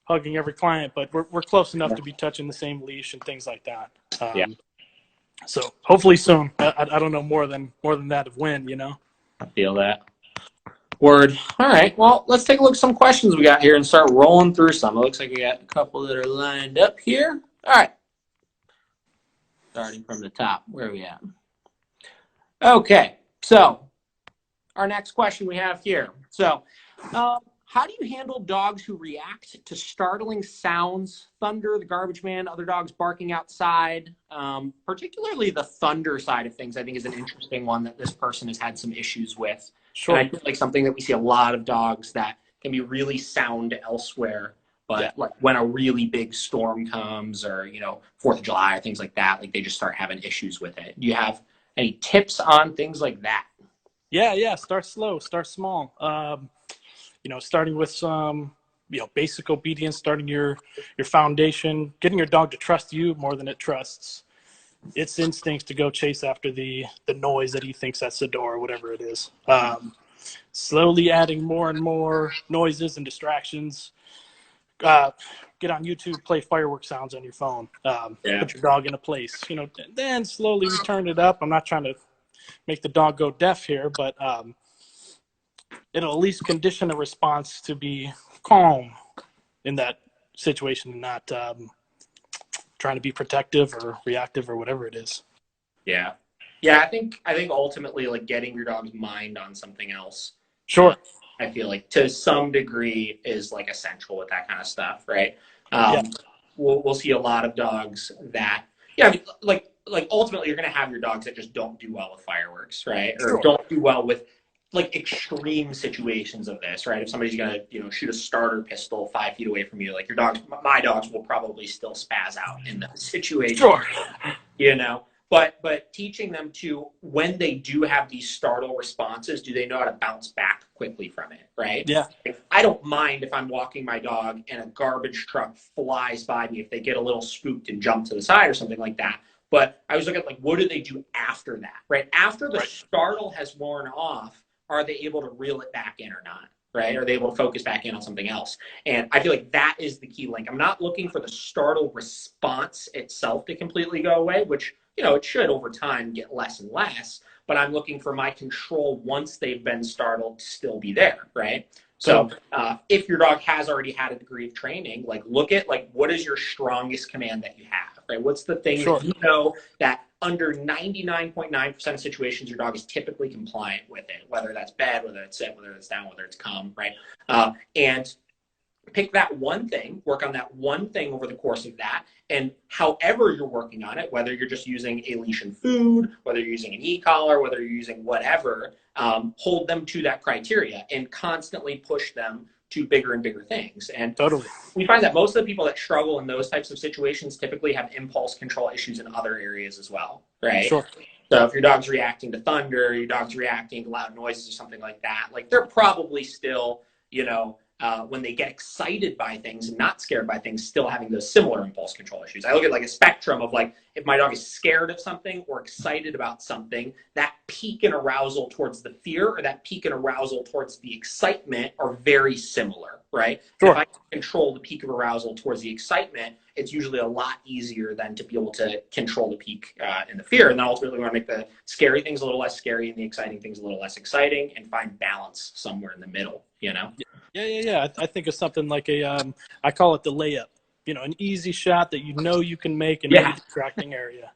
hugging every client, but we're close enough to be touching the same leash and things like that. So hopefully soon. I don't know more than that of when, I feel that. Word. All right. Well, let's take a look at some questions we got here and start rolling through some. It looks like we got a couple that are lined up here. All right. Starting from the top. Where are we at? Okay. So our next question we have here. So how do you handle dogs who react to startling sounds, thunder, the garbage man, other dogs barking outside? Particularly the thunder side of things, I think, is an interesting one that this person has had some issues with. Sure. And I feel like something that we see a lot of dogs that can be really sound elsewhere, but like when a really big storm comes or, 4th of July or things like that, like they just start having issues with it. Do you have any tips on things like that? Yeah. Start slow, start small. Starting with some, basic obedience, starting your foundation, getting your dog to trust you more than it trusts its instincts to go chase after the noise that he thinks that's the door or whatever it is. Slowly adding more and more noises and distractions. Get on YouTube, play fireworks sounds on your phone. Put your dog in a place, then slowly we turn it up. I'm not trying to make the dog go deaf here, but it'll at least condition a response to be calm in that situation and not trying to be protective or reactive or whatever it is. Yeah. I think ultimately, like, getting your dog's mind on something else. Sure. I feel like to some degree is like essential with that kind of stuff, right? We'll see a lot of dogs that, like ultimately you're going to have your dogs that just don't do well with fireworks, right? Or don't do well with like extreme situations of this, right? If somebody's going to, shoot a starter pistol 5 feet away from you, like my dogs will probably still spaz out in that situation. Sure. But teaching them to, when they do have these startle responses, do they know how to bounce back quickly from it, right? Yeah. I don't mind if I'm walking my dog and a garbage truck flies by me if they get a little spooked and jump to the side or something like that. But I was looking at, like, what do they do after that, right? After the startle has worn off, are they able to reel it back in or not, right? Are they able to focus back in on something else? And I feel like that is the key link. I'm not looking for the startle response itself to completely go away, which, it should over time get less and less, but I'm looking for my control once they've been startled to still be there, right? So if your dog has already had a degree of training, like, look at, like, what is your strongest command that you have, right? What's the thing that that under 99.9% of situations your dog is typically compliant with it, whether that's bed, whether it's sit, whether it's down, whether it's come, right? And pick that one thing, work on that one thing over the course of that, and however you're working on it, whether you're just using a leash and food, whether you're using an e-collar, whether you're using whatever, hold them to that criteria and constantly push them to bigger and bigger things. And we find that most of the people that struggle in those types of situations typically have impulse control issues in other areas as well, right? Sure. So if your dog's reacting to thunder, your dog's reacting to loud noises or something like that, like, they're probably still, when they get excited by things and not scared by things, still having those similar impulse control issues. I look at like a spectrum of like, if my dog is scared of something or excited about something, that peak in arousal towards the fear or that peak in arousal towards the excitement are very similar, right? Sure. If I can control the peak of arousal towards the excitement, it's usually a lot easier than to be able to control the peak in the fear. And then ultimately we want to make the scary things a little less scary and the exciting things a little less exciting and find balance somewhere in the middle, you know? Yeah. I think of something like I call it the layup. An easy shot that you can make in any distracting area.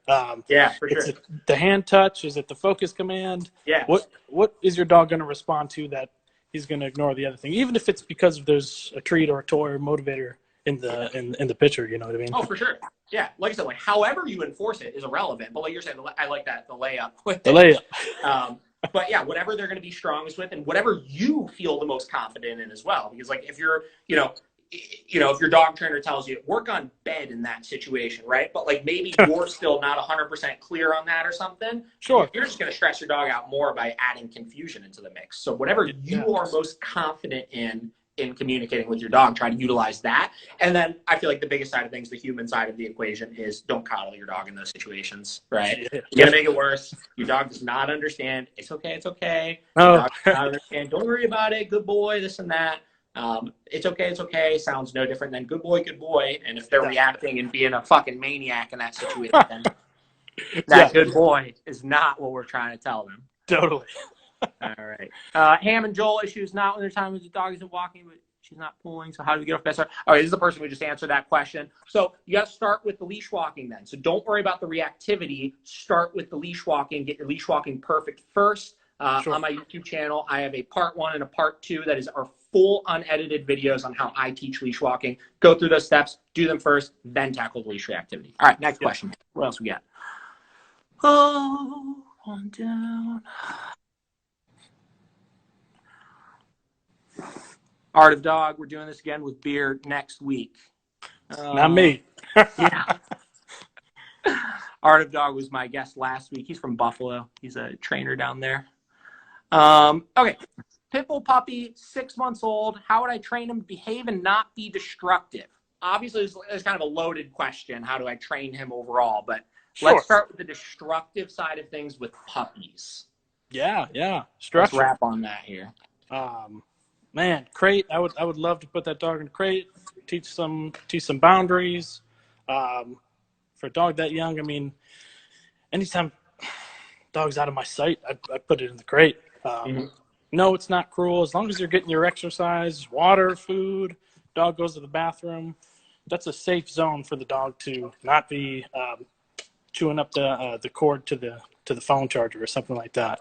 Yeah, for sure. It's the hand touch. Is it the focus command? Yeah. What is your dog going to respond to that he's going to ignore the other thing, even if it's because there's a treat or a toy or motivator in the picture? You know what I mean? Oh, for sure. Yeah, like I said, like however you enforce it is irrelevant. But like you're saying, I like that, the layup. The layup. But yeah, whatever they're going to be strongest with, and whatever you feel the most confident in as well. Because like if you're, if your dog trainer tells you work on bed in that situation, right? But like maybe you're still not 100% clear on that or something. Sure. You're just going to stress your dog out more by adding confusion into the mix. So whatever you are most confident in communicating with your dog, try to utilize that. And then I feel like the biggest side of things, the human side of the equation, is don't coddle your dog in those situations, right? Yeah. You're going to make it worse. Your dog does not understand. It's okay. It's okay. No. Your dog does not understand. Don't worry about it. Good boy, this and that. It's okay. It's okay. Sounds no different than good boy, good boy. And if they're reacting and being a fucking maniac in that situation, then that good boy is not what we're trying to tell them. Totally. All right. Ham and Joel issues not when their time with the dog isn't walking, but she's not pulling. So how do we get off that? All right, this is the person who just answered that question. So you got to start with the leash walking then. So don't worry about the reactivity. Start with the leash walking. Get your leash walking perfect first. Sure. On my YouTube channel, I have a part 1 and a part 2 that is our full unedited videos on how I teach leash walking. Go through those steps, do them first, then tackle the leash reactivity. All right, next question. What else we got? Oh, on down. Art of Dog, we're doing this again with beer next week. Not me. Yeah. Art of Dog was my guest last week. He's from Buffalo. He's a trainer down there. Okay. Pitbull puppy, 6 months old. How would I train him to behave and not be destructive? Obviously, it's kind of a loaded question. How do I train him overall? But let's start with the destructive side of things with puppies. Yeah. Structure. Let's wrap on that here. Man, crate. I would love to put that dog in a crate. Teach some boundaries. For a dog that young, I mean, anytime dog's out of my sight, I put it in the crate. No, it's not cruel. As long as you're getting your exercise, water, food, dog goes to the bathroom, that's a safe zone for the dog to not be chewing up the cord to the phone charger or something like that.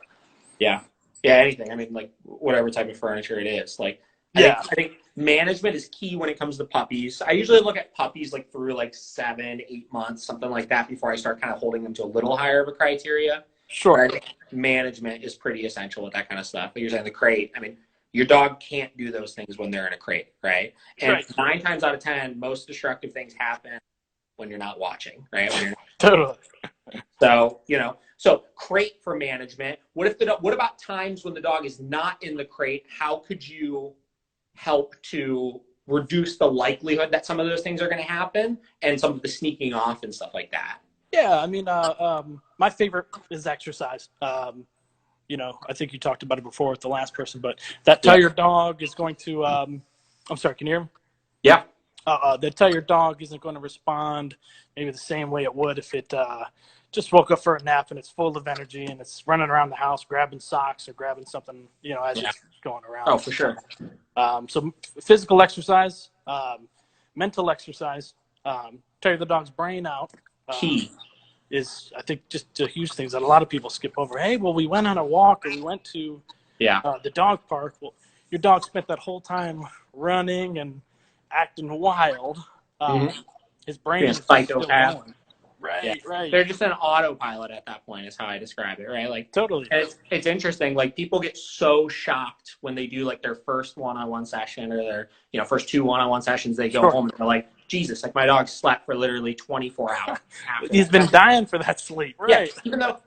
Yeah, anything. I mean, like whatever type of furniture it is. Like, I think management is key when it comes to puppies. I usually look at puppies like through like 7-8 months, something like that, before I start kind of holding them to a little higher of a criteria. Sure. I think management is pretty essential with that kind of stuff. But you're saying the crate, I mean, your dog can't do those things when they're in a crate, right? And 9 times out of 10, most destructive things happen when you're not watching, right? When you're not Totally. So, so crate for management. What about times when the dog is not in the crate? How could you help to reduce the likelihood that some of those things are going to happen and some of the sneaking off and stuff like that? Yeah, I mean, my favorite is exercise. I think you talked about it before with the last person, but that tired dog is going to, I'm sorry, can you hear me? Yeah. That tired dog isn't going to respond maybe the same way it would if it just woke up for a nap and it's full of energy and it's running around the house grabbing socks or grabbing something, as it's going around. Oh, for sure. So physical exercise, mental exercise, tire the dog's brain out. Key. Is, I think, just a huge things that a lot of people skip over. Hey, well, we went on a walk or we went to the dog park. Well, your dog spent that whole time running and acting wild. His brain is still going. Right. They're just an autopilot at that point is how I describe it, right? Like totally. It's interesting. Like people get so shocked when they do like their first one-on-one session or their, first 2 one-on-one sessions, they go home and they're like, Jesus, like my dog slept for literally 24 hours after He's that. been dying for that sleep, Yeah, right?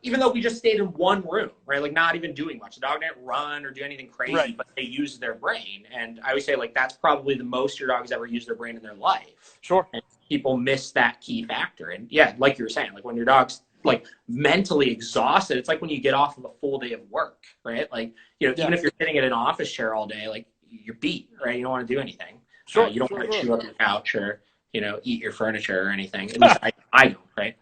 even though we just stayed in one room, right? Like not even doing much. The dog didn't run or do anything crazy, Right. but they used their brain. And I always say like that's probably the most your dog's ever used their brain in their life. Sure. And people miss that key factor. And yeah, like you were saying, like when your dog's like mentally exhausted, it's like when you get off of a full day of work, right? Like, even if you're sitting in an office chair all day, like you're beat, right? You don't want to do anything. Sure. You don't want to chew up your couch or, eat your furniture or anything. At least I don't, right?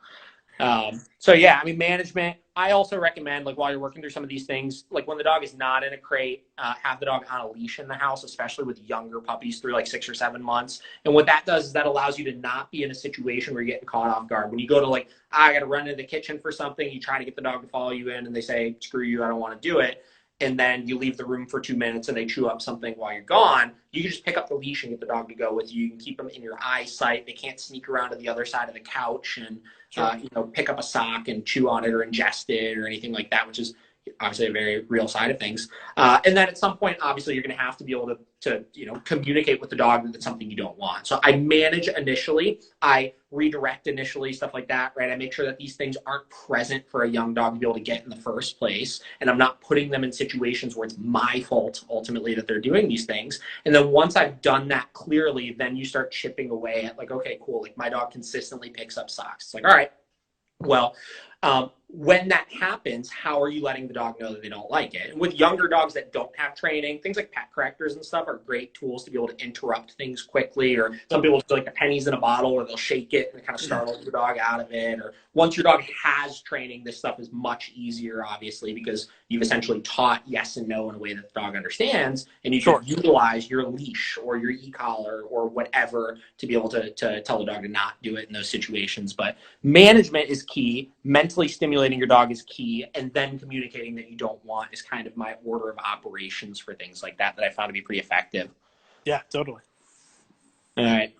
So yeah, I mean, management, I also recommend like while you're working through some of these things, like when the dog is not in a crate, have the dog on a leash in the house, especially with younger puppies through like 6 or 7 months. And what that does is that allows you to not be in a situation where you're getting caught off guard. When you go to like, I got to run into the kitchen for something, you try to get the dog to follow you in and they say, screw you, I don't want to do it. And then you leave the room for 2 minutes and they chew up something while you're gone. You can just pick up the leash and get the dog to go with you. You can keep them in your eyesight. They can't sneak around to the other side of the couch and, pick up a sock and chew on it or ingest it or anything like that, which is obviously a very real side of things. And then at some point, obviously, you're going to have to be able to communicate with the dog that it's something you don't want. So I manage initially, I redirect initially, stuff like that, right? I make sure that these things aren't present for a young dog to be able to get in the first place. And I'm not putting them in situations where it's my fault ultimately that they're doing these things. And then once I've done that clearly, then you start chipping away at like, okay, cool. Like my dog consistently picks up socks. It's like, all right, well, when that happens, how are you letting the dog know that they don't like it? And with younger dogs that don't have training, things like pet correctors and stuff are great tools to be able to interrupt things quickly. Or some people do like the pennies in a bottle where they'll shake it and kind of startle your dog out of it. Or once your dog has training, this stuff is much easier, obviously, because you've essentially taught yes and no in a way that the dog understands. And you can utilize your leash or your e-collar or whatever to be able to tell the dog to not do it in those situations. But management is key. Mentally stimulating your dog is key, and then communicating that you don't want is kind of my order of operations for things like that I found to be pretty effective. Yeah, totally. All right.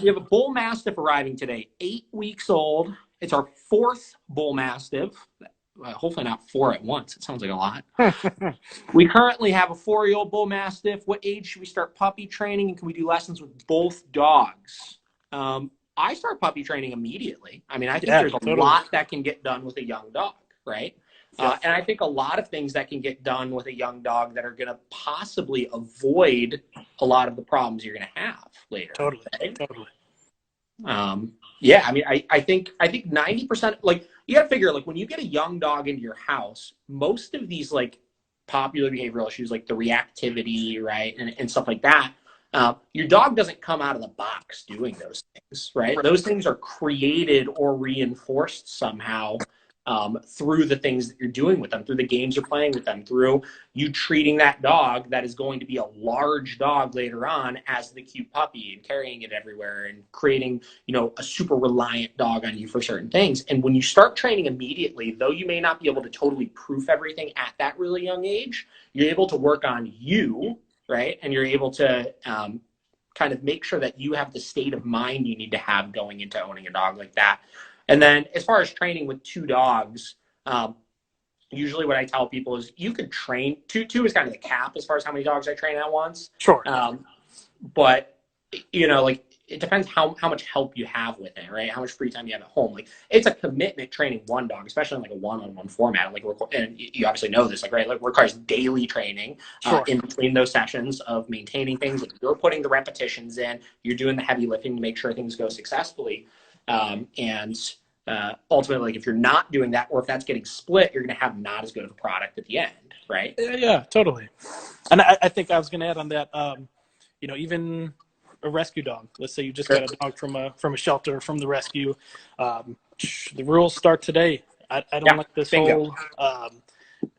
We have a bull mastiff arriving today, 8 weeks old. It's our 4th bull mastiff. Hopefully not 4 at once. It sounds like a lot. We currently have a 4-year-old bull mastiff. What age should we start puppy training, and can we do lessons with both dogs? I start puppy training immediately. I mean, I think there's a lot that can get done with a young dog, right? And I think a lot of things that can get done with a young dog that are going to possibly avoid a lot of the problems you're going to have later. Totally. Yeah, I mean, I think 90%, like, you got to figure, like, when you get a young dog into your house, most of these, like, popular behavioral issues, like the reactivity, right, and stuff like that, your dog doesn't come out of the box doing those things, right? Those things are created or reinforced somehow through the things that you're doing with them, through the games you're playing with them, through you treating that dog that is going to be a large dog later on as the cute puppy and carrying it everywhere and creating, a super reliant dog on you for certain things. And when you start training immediately, though you may not be able to totally proof everything at that really young age, you're able to work on you, right? And you're able to kind of make sure that you have the state of mind you need to have going into owning a dog like that. And then as far as training with 2 dogs, usually what I tell people is you could train, two is kind of the cap as far as how many dogs I train at once. Sure. But, like, it depends how much help you have with it, right? How much free time you have at home. Like, it's a commitment training one dog, especially in like a one-on-one format. Like, and you obviously know this, like, right? Like, requires daily training in between those sessions of maintaining things. Like, you're putting the repetitions in, you're doing the heavy lifting to make sure things go successfully. And ultimately, like, if you're not doing that, or if that's getting split, you're going to have not as good of a product at the end, right? Yeah, totally. And I think I was going to add on that, even a rescue dog. Let's say you just got a dog from a shelter, from the rescue. The rules start today. I don't like this whole.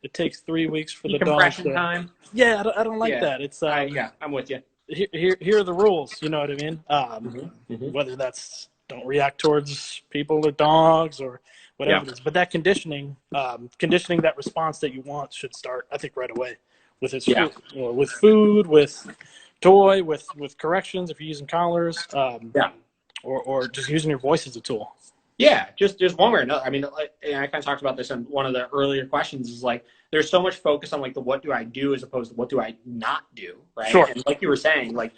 It takes 3 weeks for the dog to. Time. Yeah, I don't like that. It's I'm with you. Here are the rules. You know what I mean? Whether that's don't react towards people or dogs or whatever it is, but that conditioning that response that you want should start, I think, right away with its food, with food, with toy, with corrections if you're using collars, or just using your voice as a tool. Yeah, just one way or another. I mean, I kind of talked about this in one of the earlier questions. Is like there's so much focus on like the what do I do as opposed to what do I not do, right? Sure. And like you were saying, like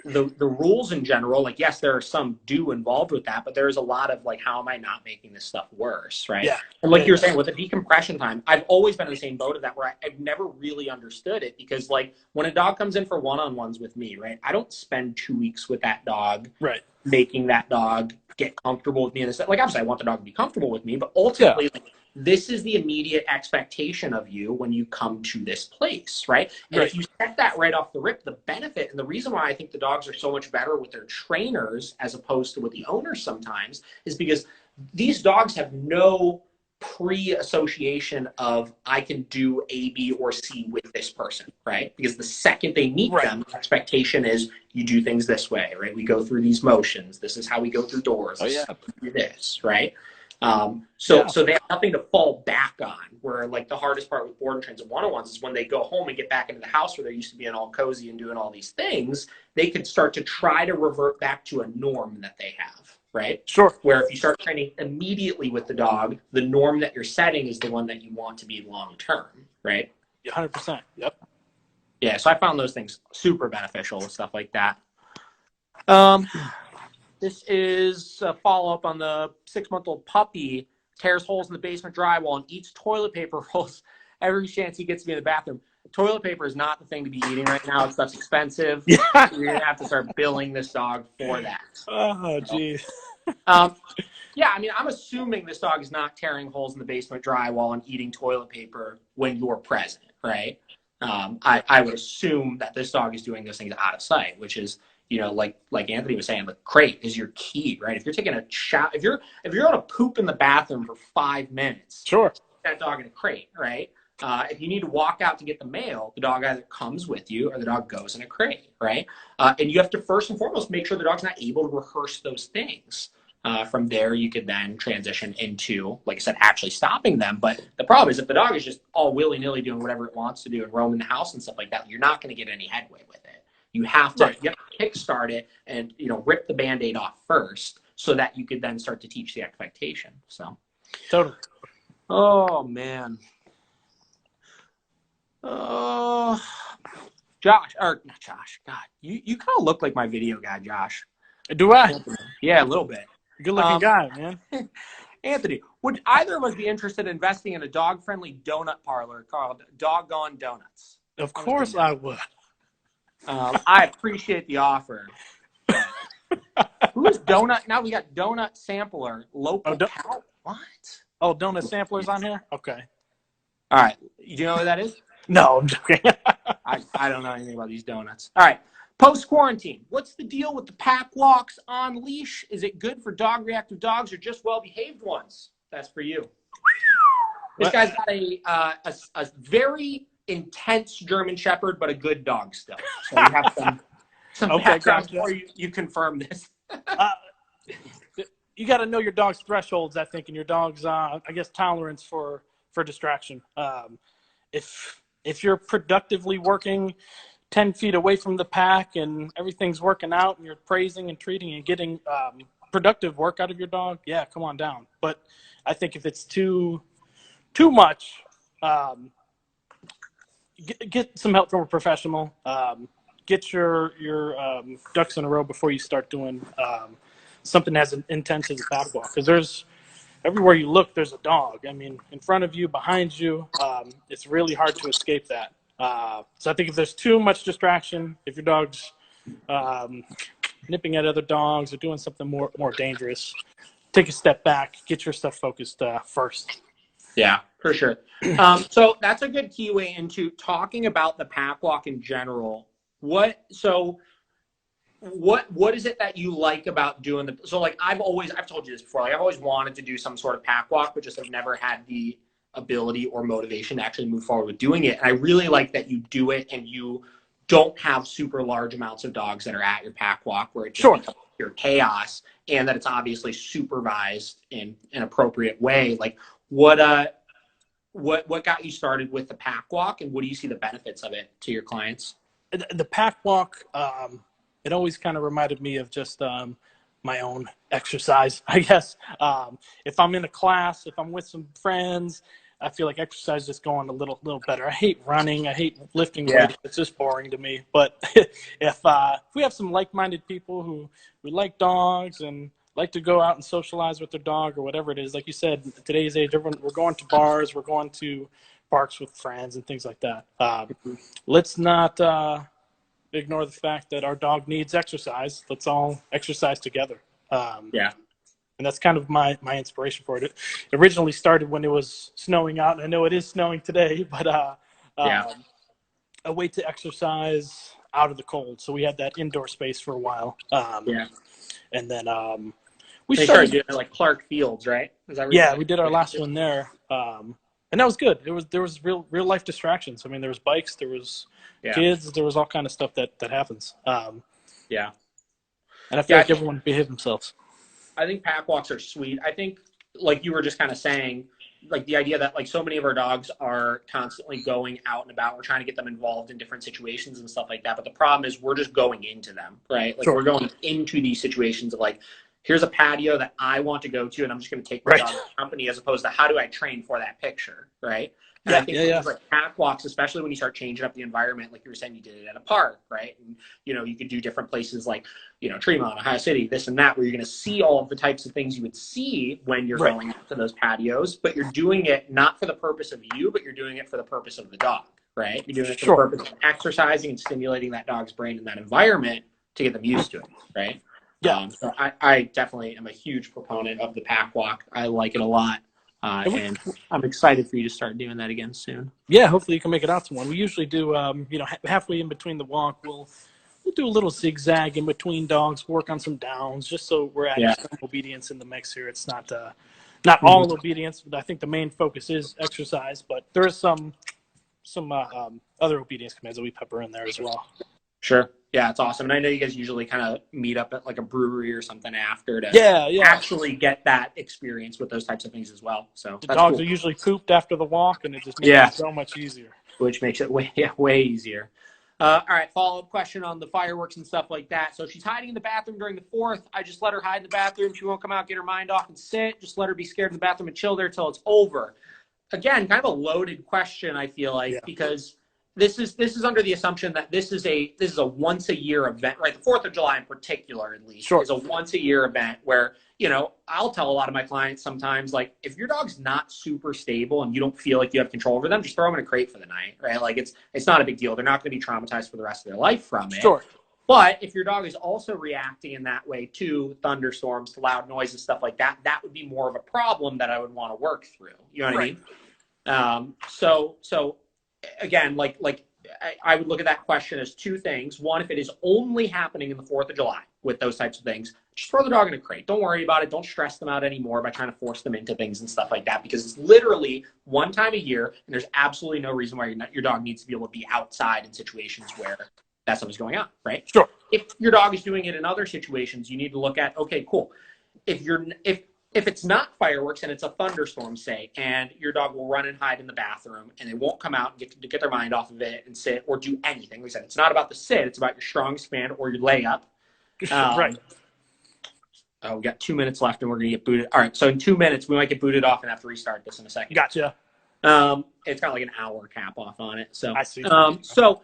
the rules in general, like, yes, there are some do involved with that, but there's a lot of like, how am I not making this stuff worse, right? Yeah. And like Yeah. you were saying, with the decompression time, I've always been in the same boat of that, where I've never really understood it, because like when a dog comes in for one-on-ones with me, right, I don't spend 2 weeks with that dog, Right. making that dog get comfortable with me. And like, obviously I want the dog to be comfortable with me, but Yeah. ultimately, like, this is the immediate expectation of you when you come to this place, right? And Right. if you set that right off the rip, the benefit and the reason why I think the dogs are so much better with their trainers as opposed to with the owners sometimes is because these dogs have no pre-association of I can do A, B, or C with this person, right? Because the second they meet Right. them, the expectation is you do things this way, right? We go through these motions. This is how we go through doors. Oh, yeah. Do this, right? Yeah. So they have nothing to fall back on. Where like the hardest part with board and trains and one-on-ones is when they go home and get back into the house where they're used to being all cozy and doing all these things, they could start to try to revert back to a norm that they have, right? Sure. Where if you start training immediately with the dog, the norm that you're setting is the one that you want to be long-term, right? 100%. Yep. Yeah, so I found those things super beneficial and stuff like that. This is a follow-up on the 6-month-old puppy tears holes in the basement drywall and eats toilet paper rolls every chance he gets to be in the bathroom. Toilet paper is not the thing to be eating right now. Stuff's expensive. Yeah. You're going to have to start billing this dog for that. Oh, geez. Yeah, I mean, I'm assuming this dog is not tearing holes in the basement drywall and eating toilet paper when you're present, right? I would assume that this dog is doing those things out of sight, which is, you know, like Anthony was saying, the crate is your key, right? If you're taking a shower, if you're going to poop in the bathroom for 5 minutes, Sure, that dog in a crate, right? If you need to walk out to get the mail, the dog either comes with you or the dog goes in a crate, right? And you have to first and foremost make sure the dog's not able to rehearse those things. From there, you could then transition into, like I said, actually stopping them. But the problem is if the dog is just all willy-nilly doing whatever it wants to do and roaming the house and stuff like that, you're not going to get any headway with it. You have to kickstart it and, you know, rip the Band-Aid off first so that you could then start to teach the expectation. So, totally. oh man. Oh, Josh, or not Josh. God, you kind of look like my video guy, Josh. Do I? Yeah, a little bit. Good-looking guy, man. Anthony, would either of us be interested in investing in a dog-friendly donut parlor called Doggone Donuts? Of course I would. I appreciate the offer. Who's donut? Now we got donut sampler, local cow. What? Oh, donut samplers on here? Okay. All right. You know what that is? No, I'm joking. I don't know anything about these donuts. All right. Post-quarantine, what's the deal with the pack walks on leash? Is it good for dog reactive dogs or just well-behaved ones? That's for you. This guy's got a very intense German Shepherd, but a good dog still. So you have some background before you confirm this. You got to know your dog's thresholds, I think, and your dog's, I guess, tolerance for distraction. If you're productively working 10 feet away from the pack and everything's working out and you're praising and treating and getting productive work out of your dog, yeah, come on down. But I think if it's too much, get some help from a professional. Get your ducks in a row before you start doing something as intense as a pack walk. Because everywhere you look, there's a dog. I mean, in front of you, behind you, it's really hard to escape that. So I think if there's too much distraction, if your dog's nipping at other dogs or doing something more dangerous, take a step back, get your stuff focused first. Yeah, for sure. So that's a good keyway into talking about the pack walk in general. What is it that you like about doing so like I've told you this before, like I've always wanted to do some sort of pack walk, but just have never had the ability or motivation to actually move forward with doing it. And I really like that you do it and you don't have super large amounts of dogs that are at your pack walk where it just becomes pure chaos, and that it's obviously supervised in an appropriate way. Like what got you started with the pack walk, and what do you see the benefits of it to your clients? The pack walk, it always kind of reminded me of just my own exercise, I guess. If I'm in a class, if I'm with some friends, I feel like exercise is just going a little better. I hate running. I hate lifting weights. It's just boring to me. But if we have some like-minded people who like dogs and like to go out and socialize with their dog or whatever it is, like you said, in today's age, everyone, we're going to bars, we're going to parks with friends and things like that. Let's not ignore the fact that our dog needs exercise. Let's all exercise together. And that's kind of my inspiration for it. It originally started when it was snowing out, and I know it is snowing today, but a way to exercise out of the cold. So we had that indoor space for a while. And then we started doing it like Clark Fields, right? Is that we did our last one there. And that was good. There was real life distractions. I mean, there was bikes, there was kids, there was all kind of stuff that happens. And I feel like everyone behaved themselves. I think pack walks are sweet. I think, like you were just kind of saying, like the idea that like so many of our dogs are constantly going out and about. We're trying to get them involved in different situations and stuff like that. But the problem is we're just going into them, right? Like we're going into these situations of like, here's a patio that I want to go to, and I'm just going to take my dog company, as opposed to how do I train for that picture, right? And I think things like pack walks, especially when you start changing up the environment, like you were saying, you did it at a park, right? And, you know, you could do different places like, you know, Tremont, Ohio City, this and that, where you're going to see all of the types of things you would see when you're going to those patios, but you're doing it not for the purpose of you, but you're doing it for the purpose of the dog, right? You're doing it for the purpose of exercising and stimulating that dog's brain in that environment to get them used to it, right? So I definitely am a huge proponent of the pack walk. I like it a lot. And I'm excited for you to start doing that again soon. Yeah, hopefully you can make it out to one. We usually do, you know, halfway in between the walk, we'll do a little zigzag in between dogs, work on some downs, just so we're adding some obedience in the mix here. It's not all obedience, but I think the main focus is exercise. But there is some other obedience commands that we pepper in there as well. Sure. Yeah, it's awesome. And I know you guys usually kind of meet up at like a brewery or something after to actually get that experience with those types of things as well. So the dogs are usually pooped after the walk, and it just makes it so much easier. Which makes it way easier. All right, follow-up question on the fireworks and stuff like that. So she's hiding in the bathroom during the 4th. I just let her hide in the bathroom. She won't come out, get her mind off and sit. Just let her be scared in the bathroom and chill there till it's over. Again, kind of a loaded question, I feel like, because this is under the assumption that this is a once a year event, right? The 4th of July in particular, at least, is a once a year event where, you know, I'll tell a lot of my clients sometimes, like, if your dog's not super stable and you don't feel like you have control over them, just throw them in a crate for the night, right? Like it's not a big deal. They're not going to be traumatized for the rest of their life from it. But if your dog is also reacting in that way to thunderstorms, to loud noises, stuff like that, that would be more of a problem that I would want to work through. You know what I mean? So again, like I would look at that question as two things. One, if it is only happening in the 4th of July with those types of things, just throw the dog in a crate. Don't worry about it. Don't stress them out anymore by trying to force them into things and stuff like that, because it's literally one time a year, and there's absolutely no reason why your dog needs to be able to be outside in situations where that stuff is going on, right? If your dog is doing it in other situations, you need to look at, okay, cool. If it's not fireworks and it's a thunderstorm, say, and your dog will run and hide in the bathroom and they won't come out and get their mind off of it and sit or do anything. Like I said, it's not about the sit, it's about your strong span or your layup. Oh, we got 2 minutes left and we're going to get booted. All right, so in 2 minutes, we might get booted off and have to restart this in a second. Gotcha. It's got like an hour cap off on it. So I see. So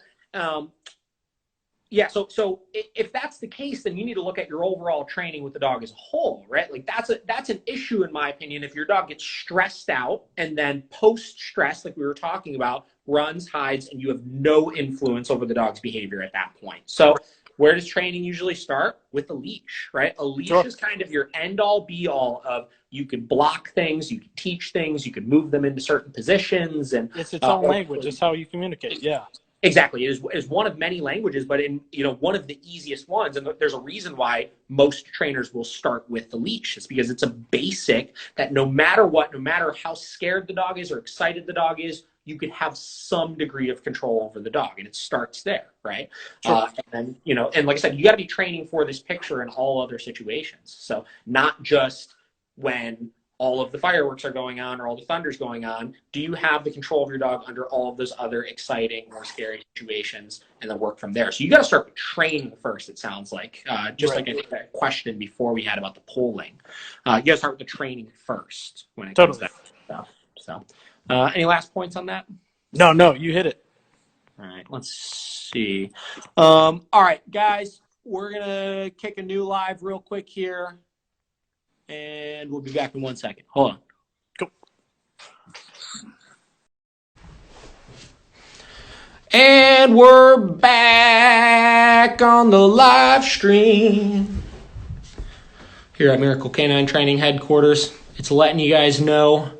if that's the case, then you need to look at your overall training with the dog as a whole, right? Like that's an issue in my opinion. If your dog gets stressed out and then post-stress, like we were talking about, runs, hides, and you have no influence over the dog's behavior at that point. So where does training usually start? With a leash, right? A leash is kind of your end-all, be-all of you can block things, you can teach things, you can move them into certain positions. And it's its own language. It's how you communicate, Exactly. It is one of many languages, but one of the easiest ones. And there's a reason why most trainers will start with the leash. It's because it's a basic that no matter what, no matter how scared the dog is or excited the dog is, you can have some degree of control over the dog. And it starts there, right? And like I said, you got to be training for this picture in all other situations. So not just when all of the fireworks are going on or all the thunder's going on, do you have the control of your dog under all of those other exciting or scary situations, and then work from there? So you got to start with training first, it sounds like. Like a question before we had about the polling. You got to start with the training first when it comes to that stuff. So Any last points on that? No, you hit it. All right, let's see. All right, guys, we're going to kick a new live real quick here, and we'll be back in 1 second. Hold on. Go. And we're back on the live stream here at Miracle Canine Training Headquarters. It's letting you guys know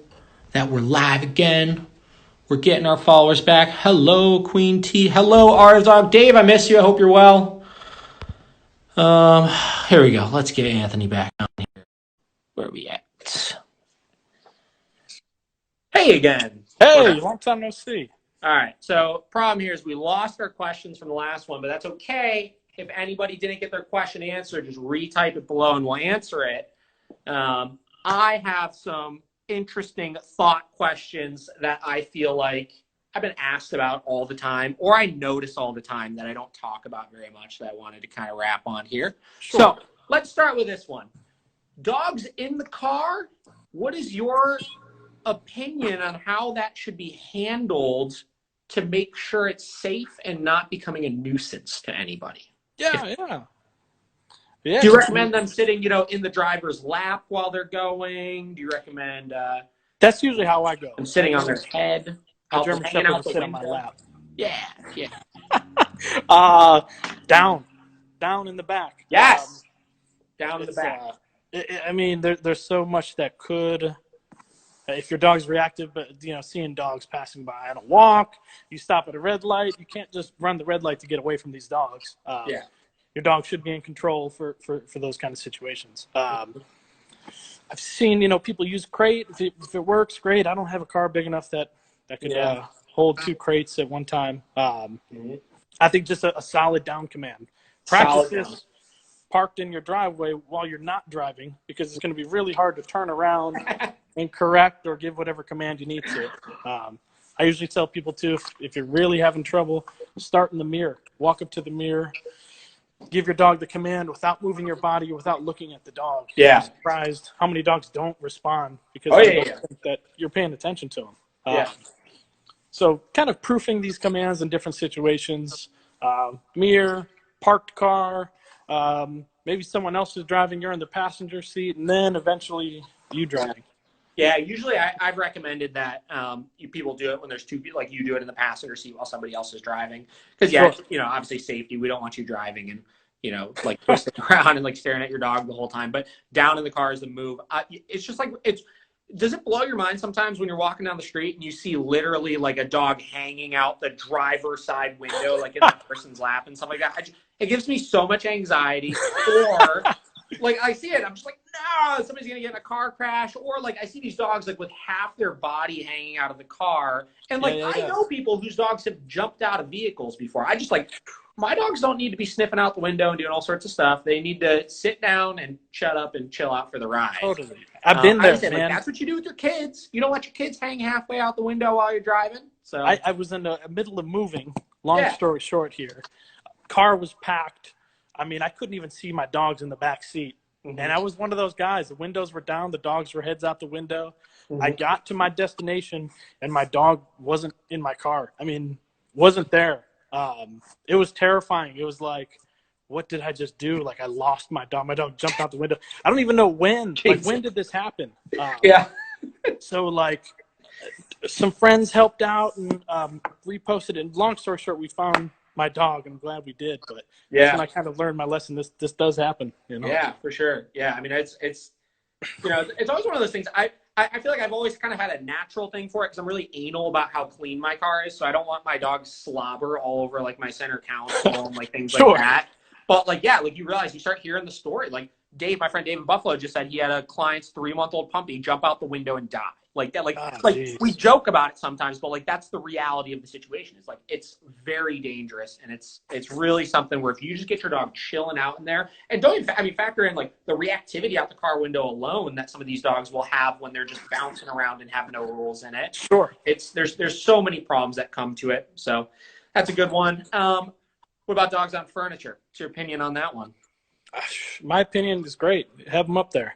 that we're live again. We're getting our followers back. Hello, Queen T. Hello, Dog. Dave, I miss you. I hope you're well. Here we go. Let's get Anthony back on here. Where are we at? Hey again. Hey, long time no see. All right. So problem here is we lost our questions from the last one, but that's okay. If anybody didn't get their question answered, just retype it below and we'll answer it. I have some interesting thought questions that I feel like I've been asked about all the time, or I notice all the time that I don't talk about very much that I wanted to kind of wrap on here. Sure. So let's start with this one. Dogs in the car, what is your opinion on how that should be handled to make sure it's safe and not becoming a nuisance to anybody? Yeah. Do you recommend them sitting, in the driver's lap while they're going? Do you recommend that's usually how I go. them sitting on their head? A German Shepherd will sit on my lap. Yeah. Down in the back. Yes. Down in the back. I mean, there's so much that could. If your dog's reactive, but seeing dogs passing by on a walk, you stop at a red light. You can't just run the red light to get away from these dogs. Your dog should be in control for those kind of situations. I've seen people use crate. If it works, great. I don't have a car big enough that could hold 2 crates at one time. I think just a solid down command. Practice this parked in your driveway while you're not driving, because it's going to be really hard to turn around and correct or give whatever command you need to. I usually tell people too, if you're really having trouble, start in the mirror. Walk up to the mirror. Give your dog the command without moving your body or without looking at the dog. Yeah. I'm surprised how many dogs don't respond because they don't think that you're paying attention to them. So kind of proofing these commands in different situations. Mirror, parked car, maybe someone else is driving, you're in the passenger seat, and then eventually you driving. Yeah, usually I've recommended that people do it when there's 2 people, like you do it in the passenger seat while somebody else is driving. Because, obviously safety, we don't want you driving and, like twisting around and like staring at your dog the whole time. But down in the car is the move. It's just like, does it blow your mind sometimes when you're walking down the street and you see literally like a dog hanging out the driver's side window, like in the person's lap and stuff like that? It gives me so much anxiety. Or like I see it, I'm just like, no, somebody's gonna get in a car crash. Or like I see these dogs like with half their body hanging out of the car, and like I know people whose dogs have jumped out of vehicles before. I just like, my dogs don't need to be sniffing out the window and doing all sorts of stuff. They need to sit down and shut up and chill out for the ride. Totally. I've been there, man. Like, that's what you do with your kids. You don't let your kids hang halfway out the window while you're driving. So I was in the middle of moving. Long story short here. Car was packed. I mean, I couldn't even see my dogs in the back seat. Mm-hmm. And I was one of those guys. The windows were down. The dogs were heads out the window. Mm-hmm. I got to my destination, and my dog wasn't in my car. I mean, wasn't there. It was terrifying. It was like, what did I just do? Like, I lost my dog. My dog jumped out the window. I don't even know when. Jesus. Like, when did this happen? So, like, some friends helped out and reposted it. And long story short, we found my dog, and I'm glad we did. But that's when I kind of learned my lesson. This does happen. Yeah, for sure. Yeah, I mean, it's it's always one of those things. I feel like I've always kind of had a natural thing for it because I'm really anal about how clean my car is. So I don't want my dog slobber all over like my center console and like things like that. But like, like you realize you start hearing the story. Like Dave, my friend Dave in Buffalo just said he had a client's 3-month-old puppy jump out the window and die. Like that, we joke about it sometimes, but like that's the reality of the situation. It's like it's very dangerous, and it's really something where if you just get your dog chilling out in there, and don't even, factor in like the reactivity out the car window alone that some of these dogs will have when they're just bouncing around and have no rules in it. Sure, there's so many problems that come to it. So that's a good one. What about dogs on furniture? What's your opinion on that one? My opinion is great. Have them up there.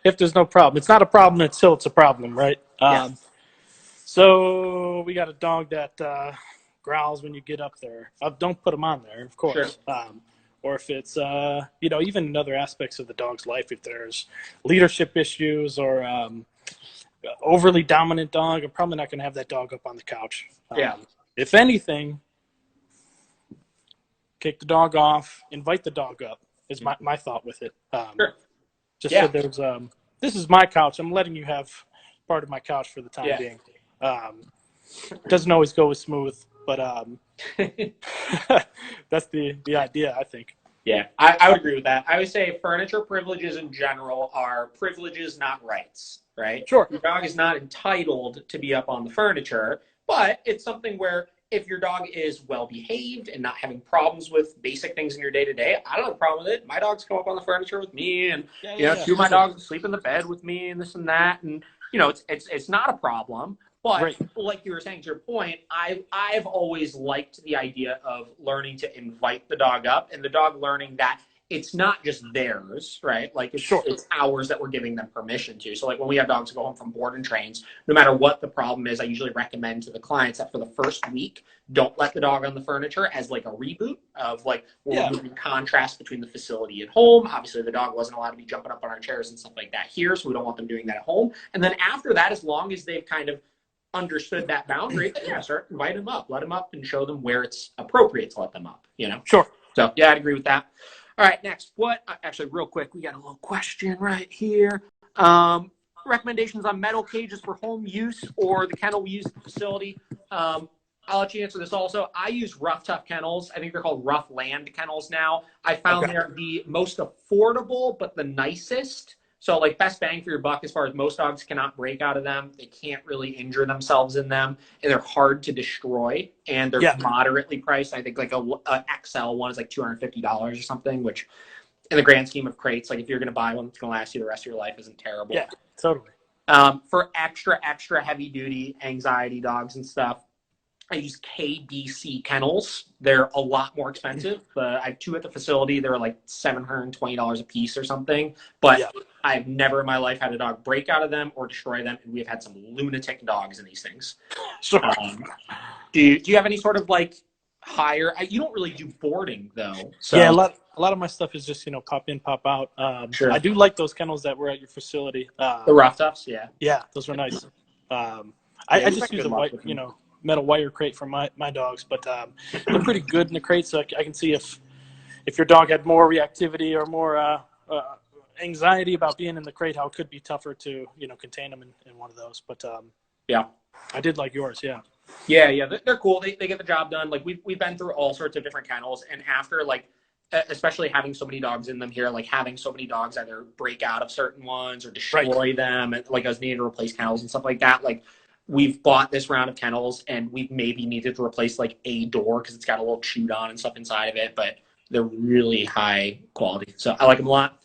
If there's no problem. It's not a problem until it's a problem, right? So we got a dog that growls when you get up there. Don't put him on there, of course. Sure. Or if it's, even in other aspects of the dog's life, if there's leadership issues or overly dominant dog, I'm probably not going to have that dog up on the couch. Yeah. If anything, kick the dog off, invite the dog up is my thought with it. Sure. Just so there's, this is my couch. I'm letting you have part of my couch for the time being. Doesn't always go as smooth, but that's the idea, I think. Yeah, I would agree with that. I would say furniture privileges in general are privileges, not rights, right? Sure. Your dog is not entitled to be up on the furniture, but it's something where if your dog is well behaved and not having problems with basic things in your day to day, I don't have a problem with it. My dogs come up on the furniture with me, and two of my dogs sleep in the bed with me, and this and that, and it's not a problem. But like you were saying, to your point, I've always liked the idea of learning to invite the dog up, and the dog learning that it's not just theirs, right? Like it's ours that we're giving them permission to. So like when we have dogs go home from board and trains, no matter what the problem is, I usually recommend to the clients that for the first week, don't let the dog on the furniture as like a reboot of like we're moving contrast between the facility and home. Obviously the dog wasn't allowed to be jumping up on our chairs and stuff like that here, so we don't want them doing that at home. And then after that, as long as they've kind of understood that boundary, then start invite them up, let them up, and show them where it's appropriate to let them up. Sure. So I'd agree with that. All right, next. What? Actually, real quick, we got a little question right here. Recommendations on metal cages for home use or the kennel we use at the facility. I'll let you answer this also. I use Rough Tough kennels. I think they're called Rough Land kennels now. I found they're the most affordable, but the nicest. So like best bang for your buck as far as most dogs cannot break out of them. They can't really injure themselves in them. And they're hard to destroy. And they're moderately priced. I think like a XL one is like $250 or something, which in the grand scheme of crates, like if you're going to buy one that's going to last you the rest of your life isn't terrible. Yeah, totally. For extra heavy duty anxiety dogs and stuff, I use KBC kennels. They're a lot more expensive. I have two at the facility. They're like $720 a piece or something. But I've never in my life had a dog break out of them or destroy them. And we have had some lunatic dogs in these things. Sure. Do you have any sort of like higher? You don't really do boarding though. So. Yeah, a lot of my stuff is just pop in, pop out. Sure. I do like those kennels that were at your facility. The Rough Toughs, yeah, those were nice. I just use a white, metal wire crate for my dogs, but they're pretty good in the crate, so I can see if your dog had more reactivity or more anxiety about being in the crate, how it could be tougher to contain them in one of those. But I did like yours. Yeah, they're cool. They get the job done. Like we've been through all sorts of different kennels, and after like especially having so many dogs in them here, like having so many dogs either break out of certain ones or destroy them, and like us needing to replace kennels and stuff like that, like we've bought this round of kennels and we've maybe needed to replace like a door because it's got a little chewed on and stuff inside of it, but they're really high quality. So I like them a lot.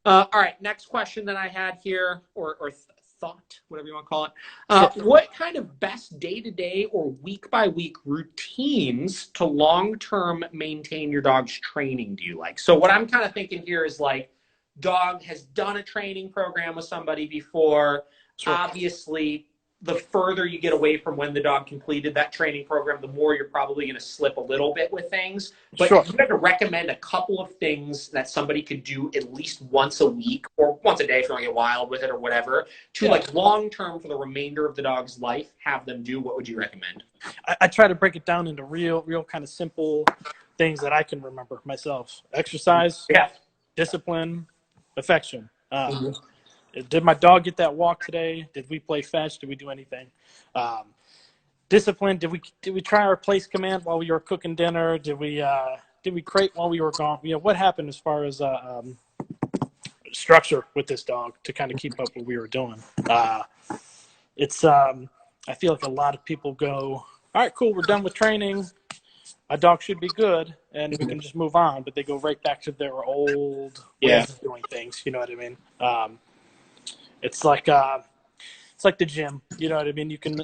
All right, next question that I had here, or thought, whatever you want to call it. What kind of best day-to-day or week-by-week routines to long-term maintain your dog's training do you like? So what I'm kind of thinking here is like, dog has done a training program with somebody before. Obviously, the further you get away from when the dog completed that training program, the more you're probably going to slip a little bit with things. But if you had to recommend a couple of things that somebody could do at least once a week or once a day if you want to get wild with it or whatever, to like long-term for the remainder of the dog's life, have them do, what would you recommend? I try to break it down into real kind of simple things that I can remember myself. Exercise, discipline, affection. Did my dog get that walk today? Did we play fetch? Did we do anything? Discipline. Did we try our place command while we were cooking dinner? Did we crate while we were gone? What happened as far as structure with this dog to kind of keep up what we were doing? It's I feel like a lot of people go, all right, cool, we're done with training. My dog should be good, and we can just move on. But they go right back to their old ways of doing things. You know what I mean? It's like the gym. You know what I mean? You can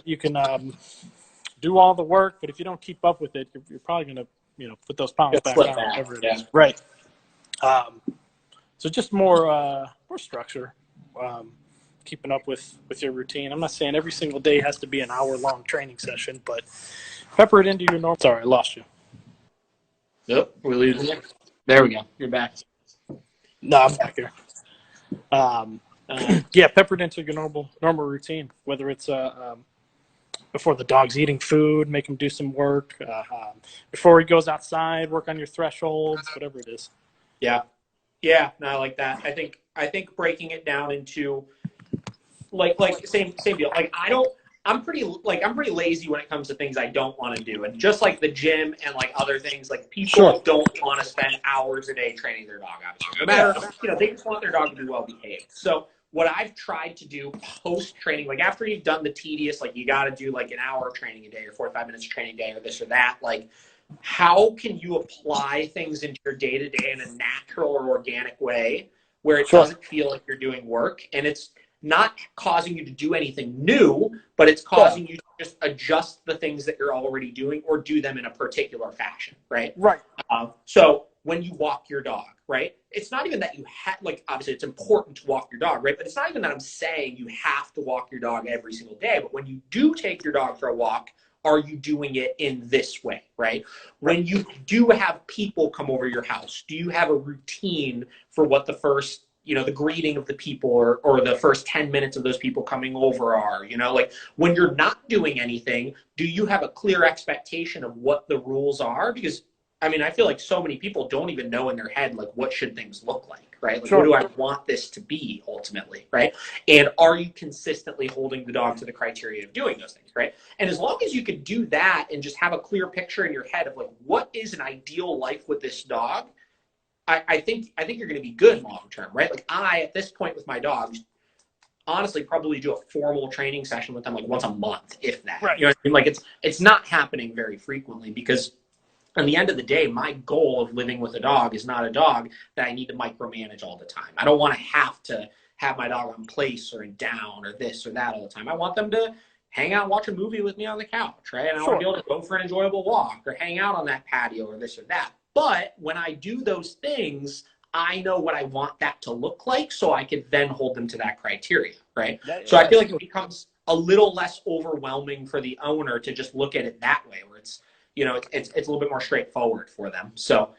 do all the work, but if you don't keep up with it, you're probably gonna put those pounds back on, whatever it is. Right. So just more structure. keeping up with your routine. I'm not saying every single day has to be an hour-long training session, but pepper it into your normal. Sorry, I lost you. Yep, we're losing you. There we go. You're back. No, I'm back here. Yeah, pepper it into your normal routine, whether it's before the dog's eating food, make him do some work. Before he goes outside, work on your thresholds, whatever it is. Yeah, no, I like that. I think breaking it down into like same deal. Like I'm pretty lazy when it comes to things I don't want to do, and just like the gym and like other things, like people don't want to spend hours a day training their dog. Obviously, no matter they just want their dog to be well behaved. So what I've tried to do post training, like after you've done the tedious, like you got to do like an hour of training a day or 45 minutes of training a day or this or that, like how can you apply things into your day to day in a natural or organic way where it doesn't feel like you're doing work and it's not causing you to do anything new, but it's causing you to just adjust the things that you're already doing or do them in a particular fashion, right? Right. So when you walk your dog, right? It's not even that you have, like, obviously it's important to walk your dog, right? But it's not even that I'm saying you have to walk your dog every single day. But when you do take your dog for a walk, are you doing it in this way, right? When you do have people come over your house, do you have a routine for what the first, the greeting of the people or the first 10 minutes of those people coming over are, like when you're not doing anything, do you have a clear expectation of what the rules are? Because I feel like so many people don't even know in their head, like, what should things look like, right? Like, what do I want this to be ultimately, right? And are you consistently holding the dog to the criteria of doing those things, right? And as long as you can do that and just have a clear picture in your head of like, what is an ideal life with this dog? I think you're going to be good long term, right? Like at this point with my dogs, honestly probably do a formal training session with them like once a month, if that. Right. You know what I mean? Like it's not happening very frequently because at the end of the day, my goal of living with a dog is not a dog that I need to micromanage all the time. I don't want to have my dog on place or in down or this or that all the time. I want them to hang out and watch a movie with me on the couch, right? And I want to be able to go for an enjoyable walk or hang out on that patio or this or that. But when I do those things, I know what I want that to look like so I can then hold them to that criteria, right? So I feel like it becomes a little less overwhelming for the owner to just look at it that way, where it's a little bit more straightforward for them. So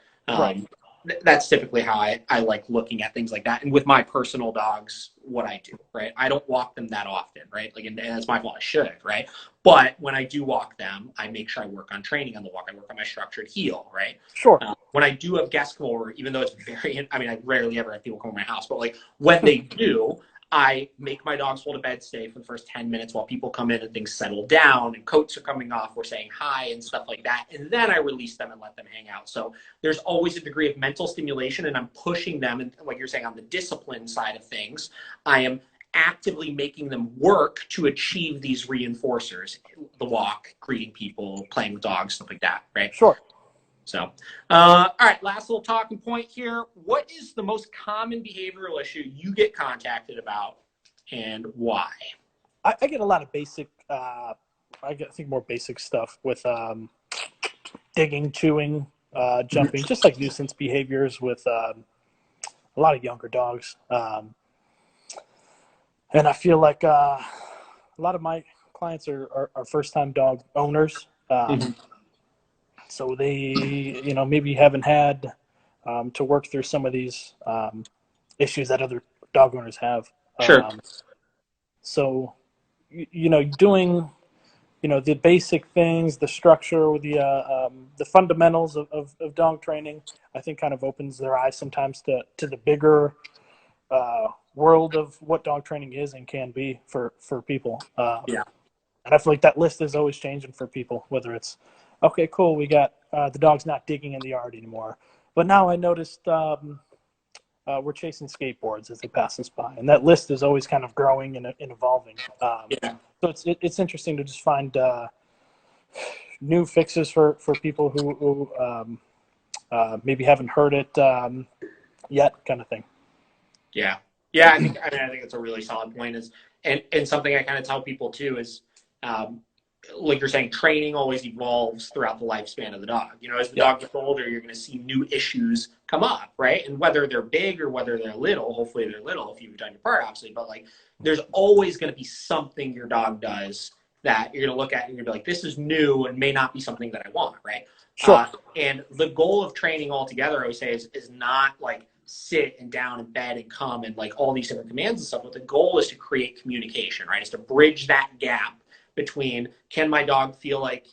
that's typically how I like looking at things like that. And with my personal dogs, what I do, right? I don't walk them that often, right? Like, and that's my fault. I should, right? But when I do walk them, I make sure I work on training on the walk. I work on my structured heel, right? Sure. When I do have guests come over, even though it's I rarely ever have people come over my house, but like when they do, I make my dogs hold a bed stay for the first 10 minutes while people come in and things settle down and coats are coming off, we're saying hi and stuff like that. And then I release them and let them hang out. So there's always a degree of mental stimulation and I'm pushing them. And like you're saying, on the discipline side of things, I am actively making them work to achieve these reinforcers, the walk, greeting people, playing with dogs, stuff like that, right? Sure. So, all right, last little talking point here. What is the most common behavioral issue you get contacted about and why? I get a lot of basic, I think more basic stuff with digging, chewing, jumping, just like nuisance behaviors with a lot of younger dogs. And I feel like a lot of my clients are first-time dog owners. So they, maybe haven't had to work through some of these issues that other dog owners have. Sure. So, doing, the basic things, the structure, the fundamentals of dog training, I think kind of opens their eyes sometimes to the bigger world of what dog training is and can be for people. And I feel like that list is always changing for people, whether it's, okay, cool, we got the dog's not digging in the yard anymore. But now I noticed we're chasing skateboards as they pass us by. And that list is always kind of growing and evolving. So it's interesting to just find new fixes for people who maybe haven't heard it yet, kind of thing. Yeah, I think it's a really solid point. And something I kind of tell people too is like you're saying, training always evolves throughout the lifespan of the dog. You know, as the dog gets older, you're going to see new issues come up, right? And whether they're big or whether they're little, hopefully they're little if you've done your part, obviously. But like, there's always going to be something your dog does that you're going to look at and you're going to be like, this is new and may not be something that I want, right? Sure. And the goal of training altogether, I always say, is not like sit and down in bed and come and like all these different commands and stuff. But the goal is to create communication, right? Is to bridge that gap between, can my dog feel like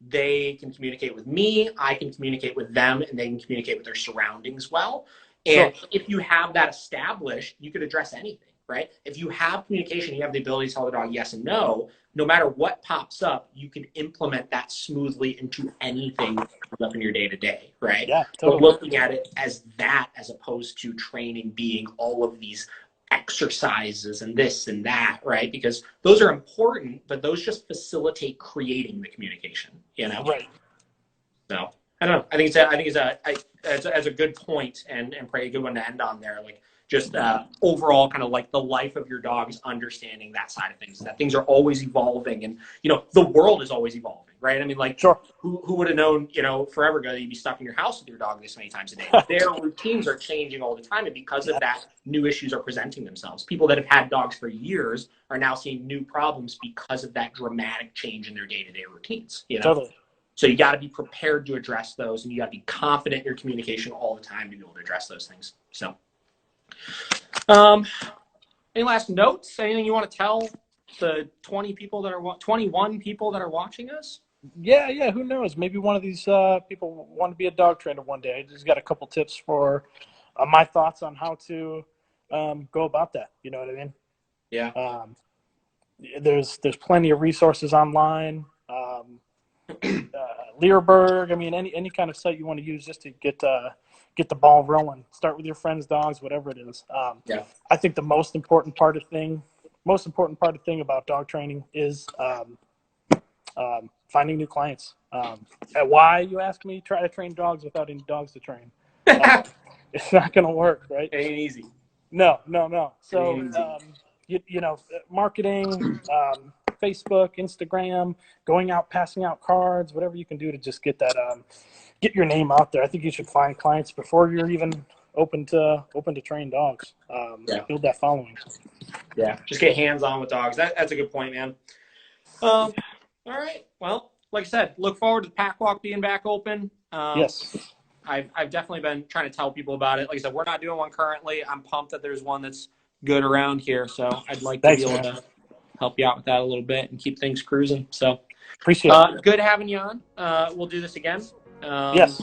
they can communicate with me, I can communicate with them, and they can communicate with their surroundings well. And if you have that established, you could address anything, right? If you have communication, you have the ability to tell the dog yes and no, no matter what pops up, you can implement that smoothly into anything that comes up in your day-to-day, right? Yeah, totally. But looking at it as that, as opposed to training being all of these exercises and this and that, right? Because those are important, but those just facilitate creating the communication, you know? Right. So I don't know. I think it's a good point and probably a good one to end on there. Like just overall kind of like the life of your dog is understanding that side of things, that things are always evolving, and you know the world is always evolving, right? I mean, like who would have known, you know, forever ago that you'd be stuck in your house with your dog this many times a day? Their routines are changing all the time, and because of that, new issues are presenting themselves. People that have had dogs for years are now seeing new problems because of that dramatic change in their day-to-day routines, you know? Totally. So you got to be prepared to address those, and you got to be confident in your communication all the time to be able to address those things. So, any last notes? Anything you want to tell the 21 people that are watching us? Yeah. Who knows? Maybe one of these people want to be a dog trainer one day. I just got a couple tips for my thoughts on how to go about that. You know what I mean? Yeah. There's plenty of resources online. Learberg. I mean, any kind of site you want to use just to get the ball rolling. Start with your friends' dogs, whatever it is. I think the most important part of thing about dog training is finding new clients. Why, you ask me? Try to train dogs without any dogs to train. It's not going to work, right? It ain't easy. No. So, you know, marketing, Facebook, Instagram, going out, passing out cards, whatever you can do to just get that, get your name out there. I think you should find clients before you're even open to train dogs. Build that following. Yeah, just get hands-on with dogs. That's a good point, man. All right. Well, like I said, look forward to the pack walk being back open. Yes. I've definitely been trying to tell people about it. Like I said, we're not doing one currently. I'm pumped that there's one that's good around here. So I'd like to be able to help you out with that a little bit and keep things cruising. So appreciate it. Good having you on. We'll do this again. Yes.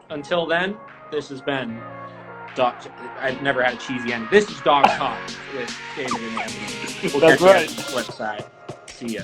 Until then, this has been Dog. I've never had a cheesy end. This is Dog Talk with David and Anthony. We'll That's catch you right. on the flip side. See ya.